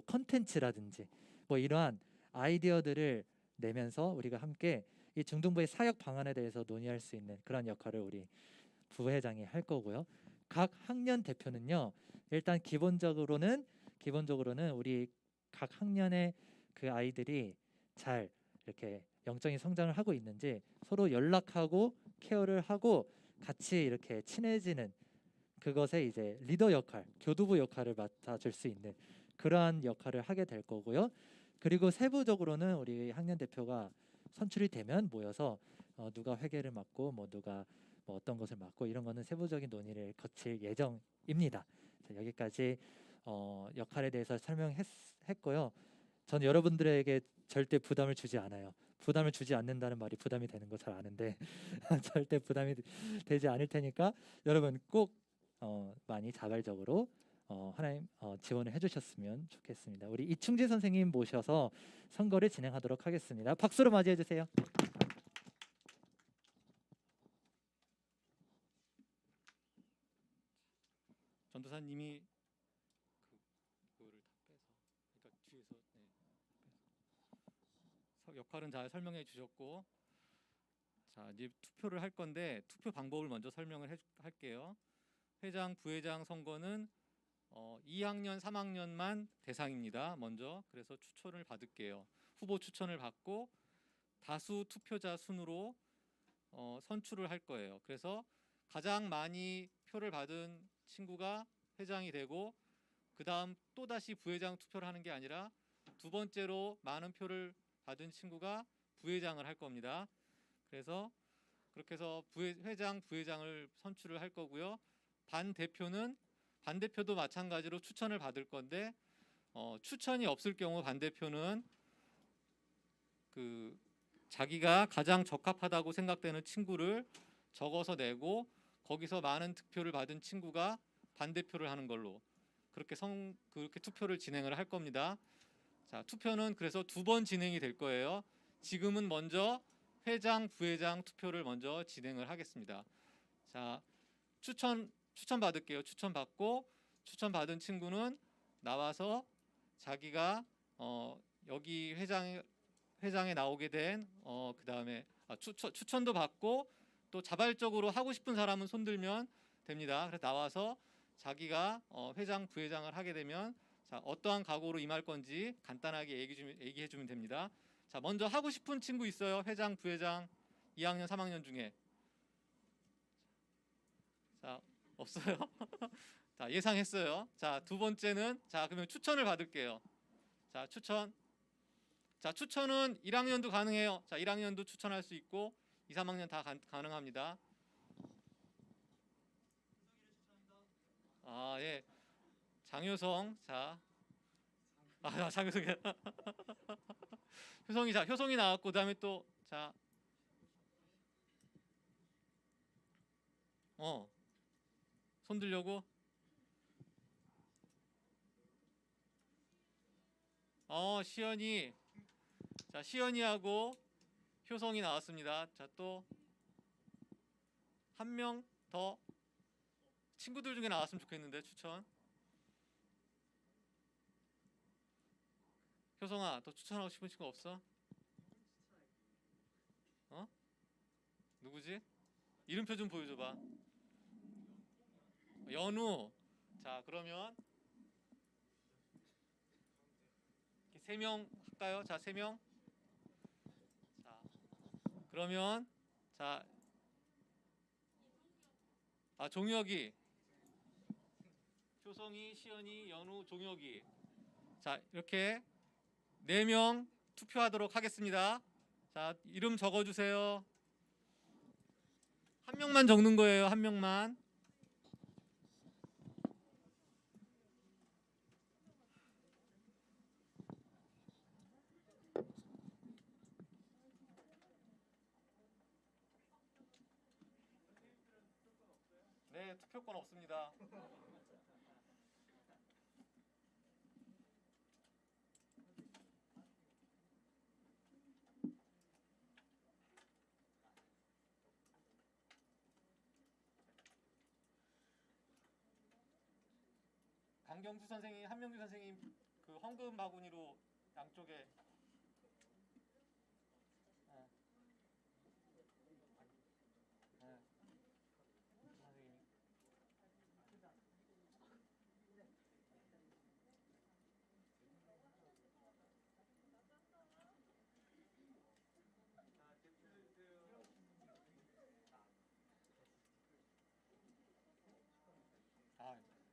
컨텐츠라든지 뭐 이러한 아이디어들을 내면서 우리가 함께 이 중등부의 사역 방안에 대해서 논의할 수 있는 그런 역할을 우리 부회장이 할 거고요. 각 학년 대표는요 일단 기본적으로는 우리 각 학년의 그 아이들이 잘 이렇게 영적인 성장을 하고 있는지 서로 연락하고 케어를 하고 같이 이렇게 친해지는 그것에 이제 리더 역할, 교두부 역할을 맡아줄 수 있는 그러한 역할을 하게 될 거고요. 그리고 세부적으로는 우리 학년 대표가 선출이 되면 모여서 누가 회계를 맡고 뭐 누가 뭐 어떤 것을 맡고 이런 거는 세부적인 논의를 거칠 예정입니다. 자, 여기까지 역할에 대해서 설명했고요. 저는 여러분들에게 절대 부담을 주지 않아요. 부담을 주지 않는다는 말이 부담이 되는 거 잘 아는데 절대 부담이 되지 않을 테니까 여러분 꼭 많이 자발적으로 하나님 지원을 해주셨으면 좋겠습니다. 우리 이충재 선생님 모셔서 선거를 진행하도록 하겠습니다. 박수로 맞이해 주세요. 전도사님이 그거를 다 빼서 그러니까 뒤에서 역할은 잘 설명해 주셨고 자 이제 투표를 할 건데 투표 방법을 먼저 설명을 할게요. 회장, 부회장 선거는 2학년, 3학년만 대상입니다. 먼저 그래서 추천을 받을게요. 후보 추천을 받고 다수 투표자 순으로 선출을 할 거예요. 그래서 가장 많이 표를 받은 친구가 회장이 되고 그 다음 또다시 부회장 투표를 하는 게 아니라 두 번째로 많은 표를 받은 친구가 부회장을 할 겁니다. 그래서 그렇게 해서 회장, 부회장을 선출을 할 거고요. 반대표도 마찬가지로 추천을 받을 건데 추천이 없을 경우 반대표는 자기가 가장 적합하다고 생각되는 친구를 적어서 내고 거기서 많은 득표를 받은 친구가 반대표를 하는 걸로 그렇게 투표를 진행을 할 겁니다. 자, 투표는 그래서 두 번 진행이 될 거예요. 지금은 먼저 회장, 부회장 투표를 먼저 진행을 하겠습니다. 자, 추천 받을게요. 추천 받고 추천 받은 친구는 나와서 자기가 여기 회장에 나오게 된 그다음에 추천도 받고 또 자발적으로 하고 싶은 사람은 손들면 됩니다. 그래서 나와서 자기가 회장, 부회장을 하게 되면 자, 어떠한 각오로 임할 건지 간단하게 얘기해 주면 됩니다. 자, 먼저 하고 싶은 친구 있어요? 회장, 부회장 2학년, 3학년 중에? 자, 없어요. 자, 예상했어요. 자, 두 번째는 자, 그러면 추천을 받을게요. 자, 추천. 자, 추천은 1학년도 가능해요. 자, 1학년도 추천할 수 있고 2, 3학년 다 가능합니다. 아, 예. 장효성. 자. 아, 장효성이. 효성이 자, 효성이 나왔고 그다음에 또 자. 손 들려고? 시연이. 자, 시연이하고 효성이 나왔습니다. 자, 또 한 명 더 친구들 중에 나왔으면 좋겠는데 추천. 효성아, 더 추천하고 싶은 친구 없어? 누구지? 이름표 좀 보여줘봐. 연우. 자, 그러면 3명 할까요? 자, 3명. 자, 그러면 자, 종혁이, 효성이, 시연이, 연우, 종혁이. 자, 이렇게 4명 투표하도록 하겠습니다. 자, 이름 적어주세요. 한 명만 적는 거예요. 한 명만. 네, 투표권 없습니다. 강경수 선생님, 한명규 선생님 그 헌금 바구니로 양쪽에. 네. 선생님이.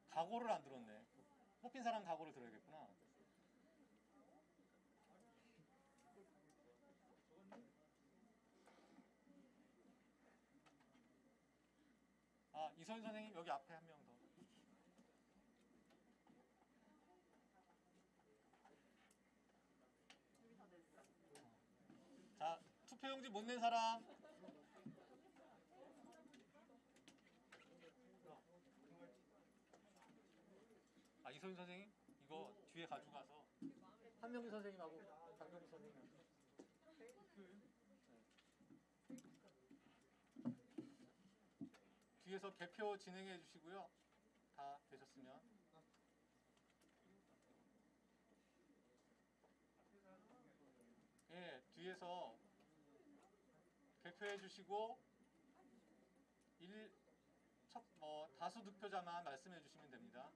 각오를 안 들었네. 뽑힌 사람 각오를 들어야겠구나. 이소연 선생님 여기 앞에 한 명 더. 자, 투표용지 못 낸 사람. 이소연 선생님 이거 뒤에 가져가서 한명규 선생님하고 강경수 선생님. 뒤에서 개표 진행해 주시고요. 다 되셨으면. 예, 뒤에서 개표해 주시고 다수 득표자만 말씀해 주시면 됩니다.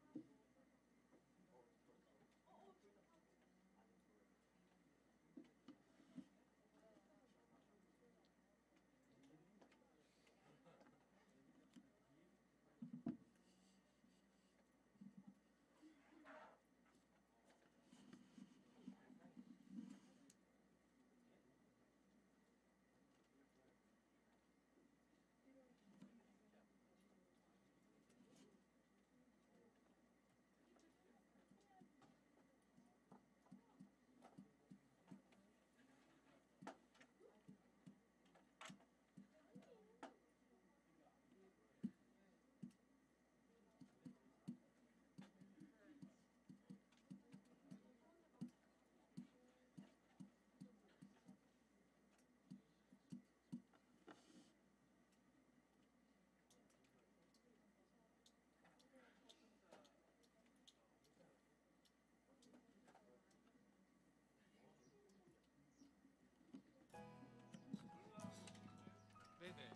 네네.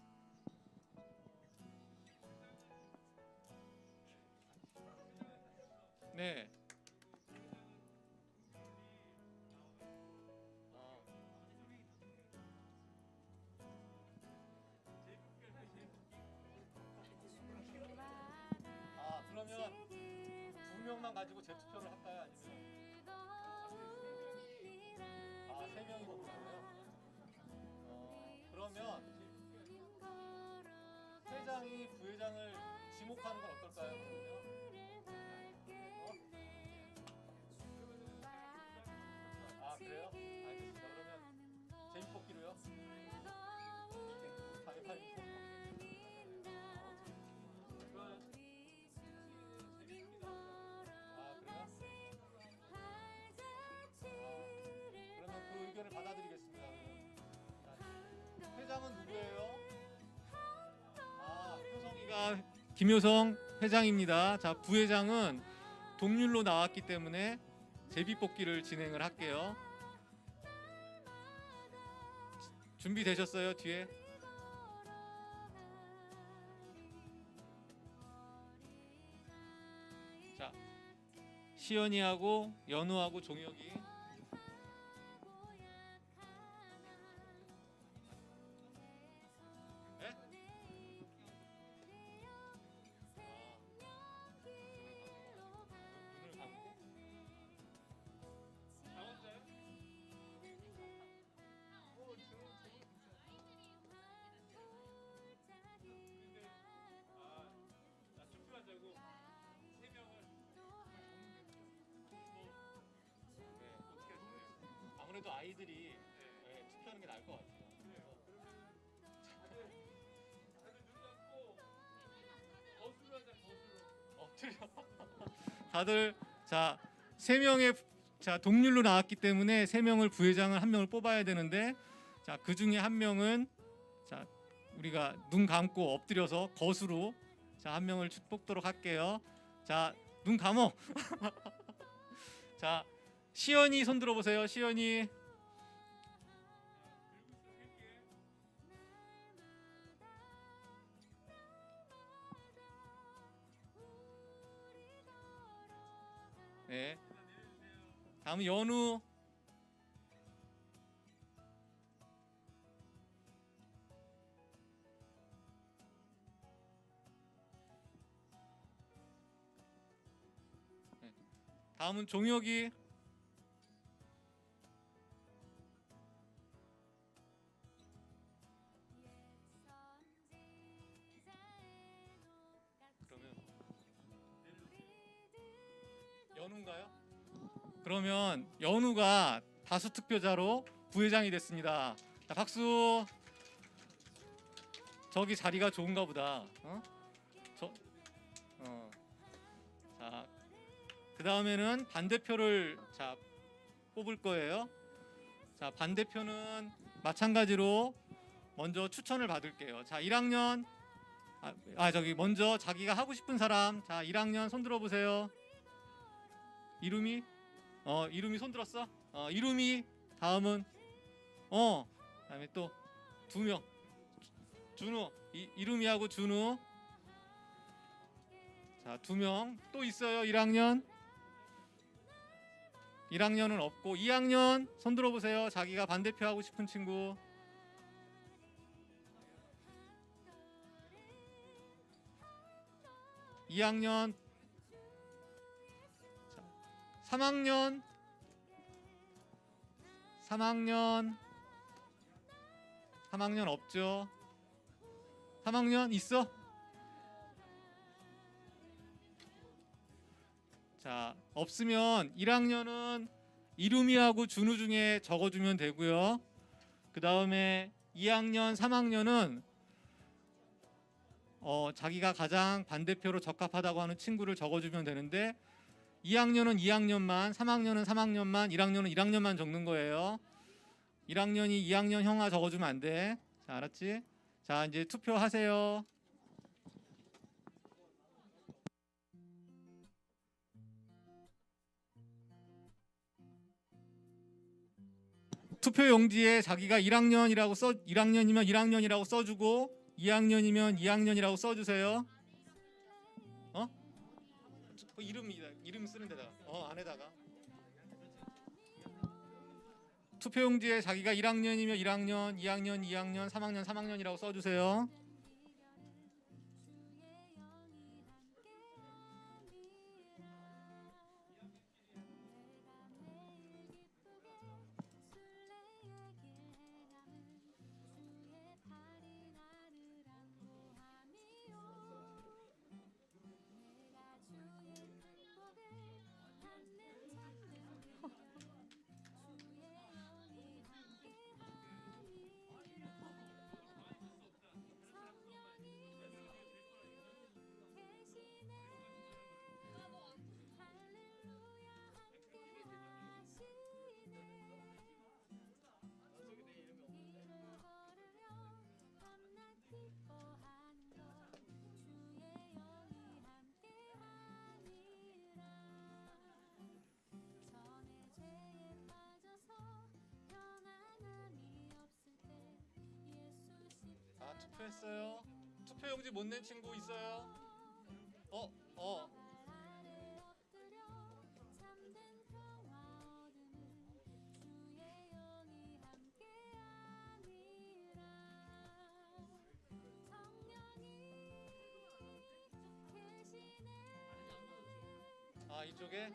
네. 명만 가지고 재투표를 할까요? 아니면 세 명이 못하고요. 그러면 회장이 부회장을 지목하는 건 어떨까요? 그래요? 알겠습니다. 그러면 제비뽑기로요? 가위바위보. 그러면 그 의견을 받아들이겠습니다. 자, 회장은 누구예요? 효성이가 김효성 회장입니다. 자, 부회장은 동률로 나왔기 때문에 제비뽑기를 진행을 할게요. 준비되셨어요? 뒤에? 자, 시연이하고 연우하고 종혁이. 네? 눈을 감고. 나 혼자요? 나 투표하자고 세 명을 어떻게 하실래요? 아무래도 아이들이 투표하는 게 나을 것 같아요. 다들 눈 감고 거수로 하자, 거수로. 틀려. 다들 자, 세 명의 동률로 나왔기 때문에 세 명을 부회장을 한 명을 뽑아야 되는데, 자, 그 중에 한 명은 자, 우리가 눈 감고 엎드려서 거수로 자, 한 명을 뽑도록 할게요. 자, 눈 감어. 자, 시연이 손 들어보세요. 시연이. 네. 다음은 연우. 네. 다음은 종혁이. 그러면 연우인가요? 그러면 연우가 다수 득표자로 부회장이 됐습니다. 자, 박수. 저기 자리가 좋은가 보다. 자, 그 다음에는 반대표를 자, 뽑을 거예요. 자, 반대표는 마찬가지로 먼저 추천을 받을게요. 자, 1학년 저기 먼저 자기가 하고 싶은 사람. 자, 1학년 손 들어 보세요. 이름이 이름이 손 들었어? 이름이. 다음은 그다음에 또 두 명. 준우. 이름이하고 준우. 자, 두 명 또 있어요. 1학년. 1학년은 없고 2학년 손 들어 보세요. 자기가 반대표 하고 싶은 친구. 자, 2학년. 3학년. 3학년 없죠? 3학년 있어? 자, 없으면 1학년은 이루미하고 준우 중에 적어주면 되고요. 그 다음에 2학년, 3학년은 자기가 가장 반대표로 적합하다고 하는 친구를 적어주면 되는데, 2학년은 2학년만, 3학년은 3학년만, 1학년은 1학년만 적는 거예요. 1학년이 2학년 형아 적어주면 안 돼. 자, 알았지? 자, 이제 투표하세요. 투표 용지에 자기가 1학년이라고 1학년이면 1학년이라고 써주고 2학년이면 2학년이라고 써주세요. 이름 쓰는 데다가 안에다가 투표 용지에 자기가 1학년이면 1학년, 2학년, 2학년, 3학년, 3학년이라고 써주세요. 투표했어요? 투표용지 못 낸 친구 있어요? 어. 아, 이쪽에?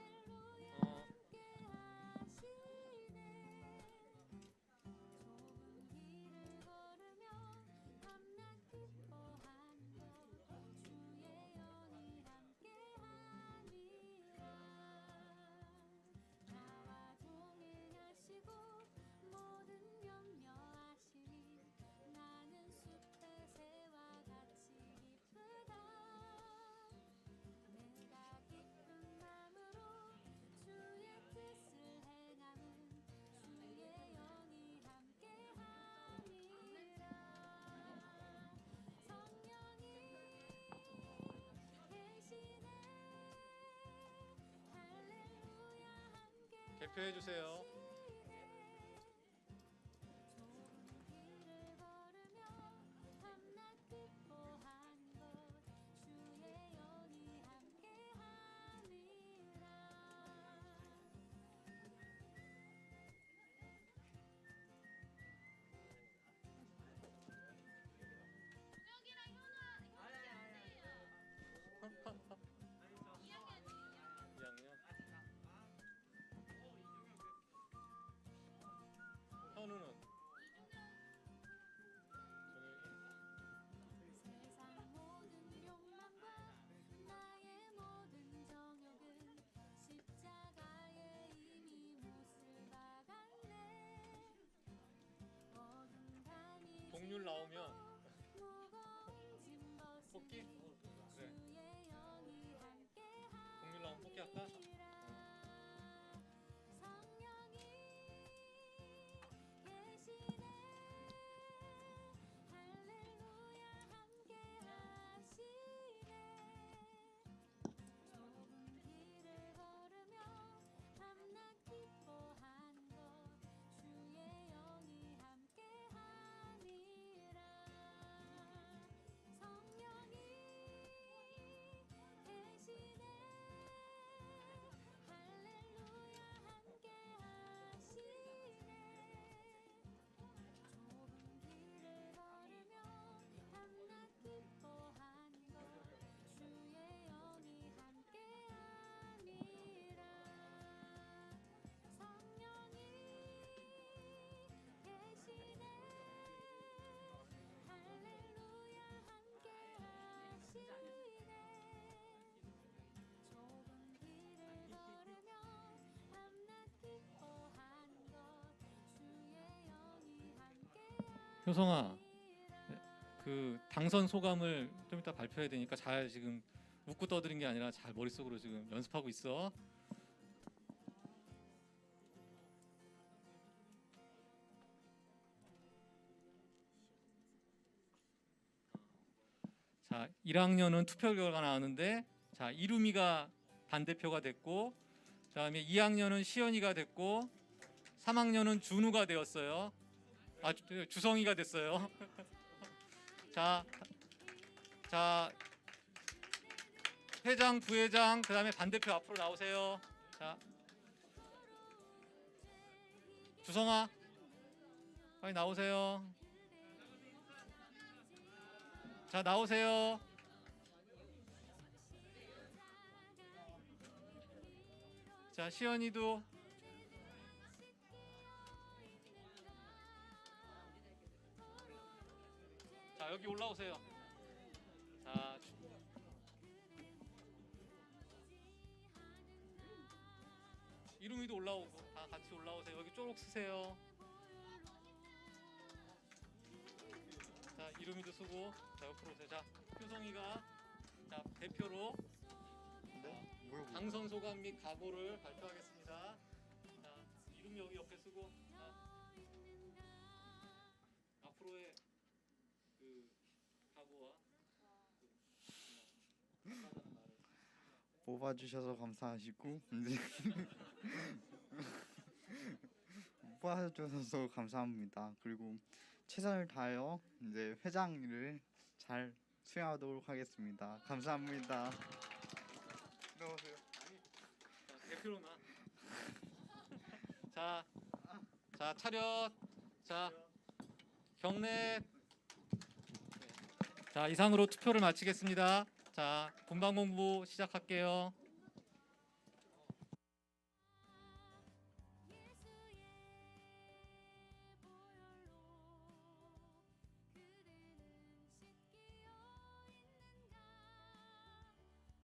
개표해 주세요. 현우는? 세상 모든 욕망과 나의 모든 정욕은 십자가에 이미 못을 박았네. 어둠 밤이 동률 나오면 무거운 짐 벗은 뽑기? 그래. 주의 영이 함께하리라. 동률 나오면 뽑기 할까? 성령이 계시네. 할렐루야 함께하시네. 좁은 길을 걸으며 밤낮 기뻐하는 것 주의 영이 함께하니라. 성령이 계시네. 할렐루야 함께하시네. 좁은 길을 걸으며 밤낮 기뻐하는 것 주의 영이 함께하니라. 성령이 계시네. 할렐루야 함께하시네. 좁은 길을 걸으며 밤낮 기뻐하는 것 주의 영이 함께하니라. 효성아, 그 당선 소감을 좀 이따 발표해야 되니까 잘 지금 웃고 떠드는 게 아니라 잘 머릿속으로 지금 연습하고 있어. 자, 1학년은 투표 결과가 나왔는데, 자, 이루미가 반대표가 됐고, 그다음에 2학년은 시연이가 됐고, 3학년은 준우가 되었어요. 아, 주성이가 됐어요. 자, 회장, 부회장, 그다음에 반대표 앞으로 나오세요. 자, 주성아, 빨리 나오세요. 자, 나오세요. 자, 시연이도. 자, 여기 올라오세요. 자, 이름이도 올라오고 다 같이 올라오세요. 여기 쪼록 쓰세요. 자, 이름이도 쓰고. 자, 옆으로 오세요. 자, 효성이가 자 대표로 당선 소감 및 각오를 발표하겠습니다. 자, 이름이 여기 옆에 쓰고. 자, 앞으로의 그 각오와 뽑아주셔서 감사하시고 이제 뽑아주셔서 감사합니다. 그리고 최선을 다하여 이제 회장 일을 잘 수행하도록 하겠습니다. 감사합니다. 들어오세요. 대표로만. 자, 자 차렷. 자 경례. 자 이상으로 투표를 마치겠습니다. 자 분방 공부 시작할게요.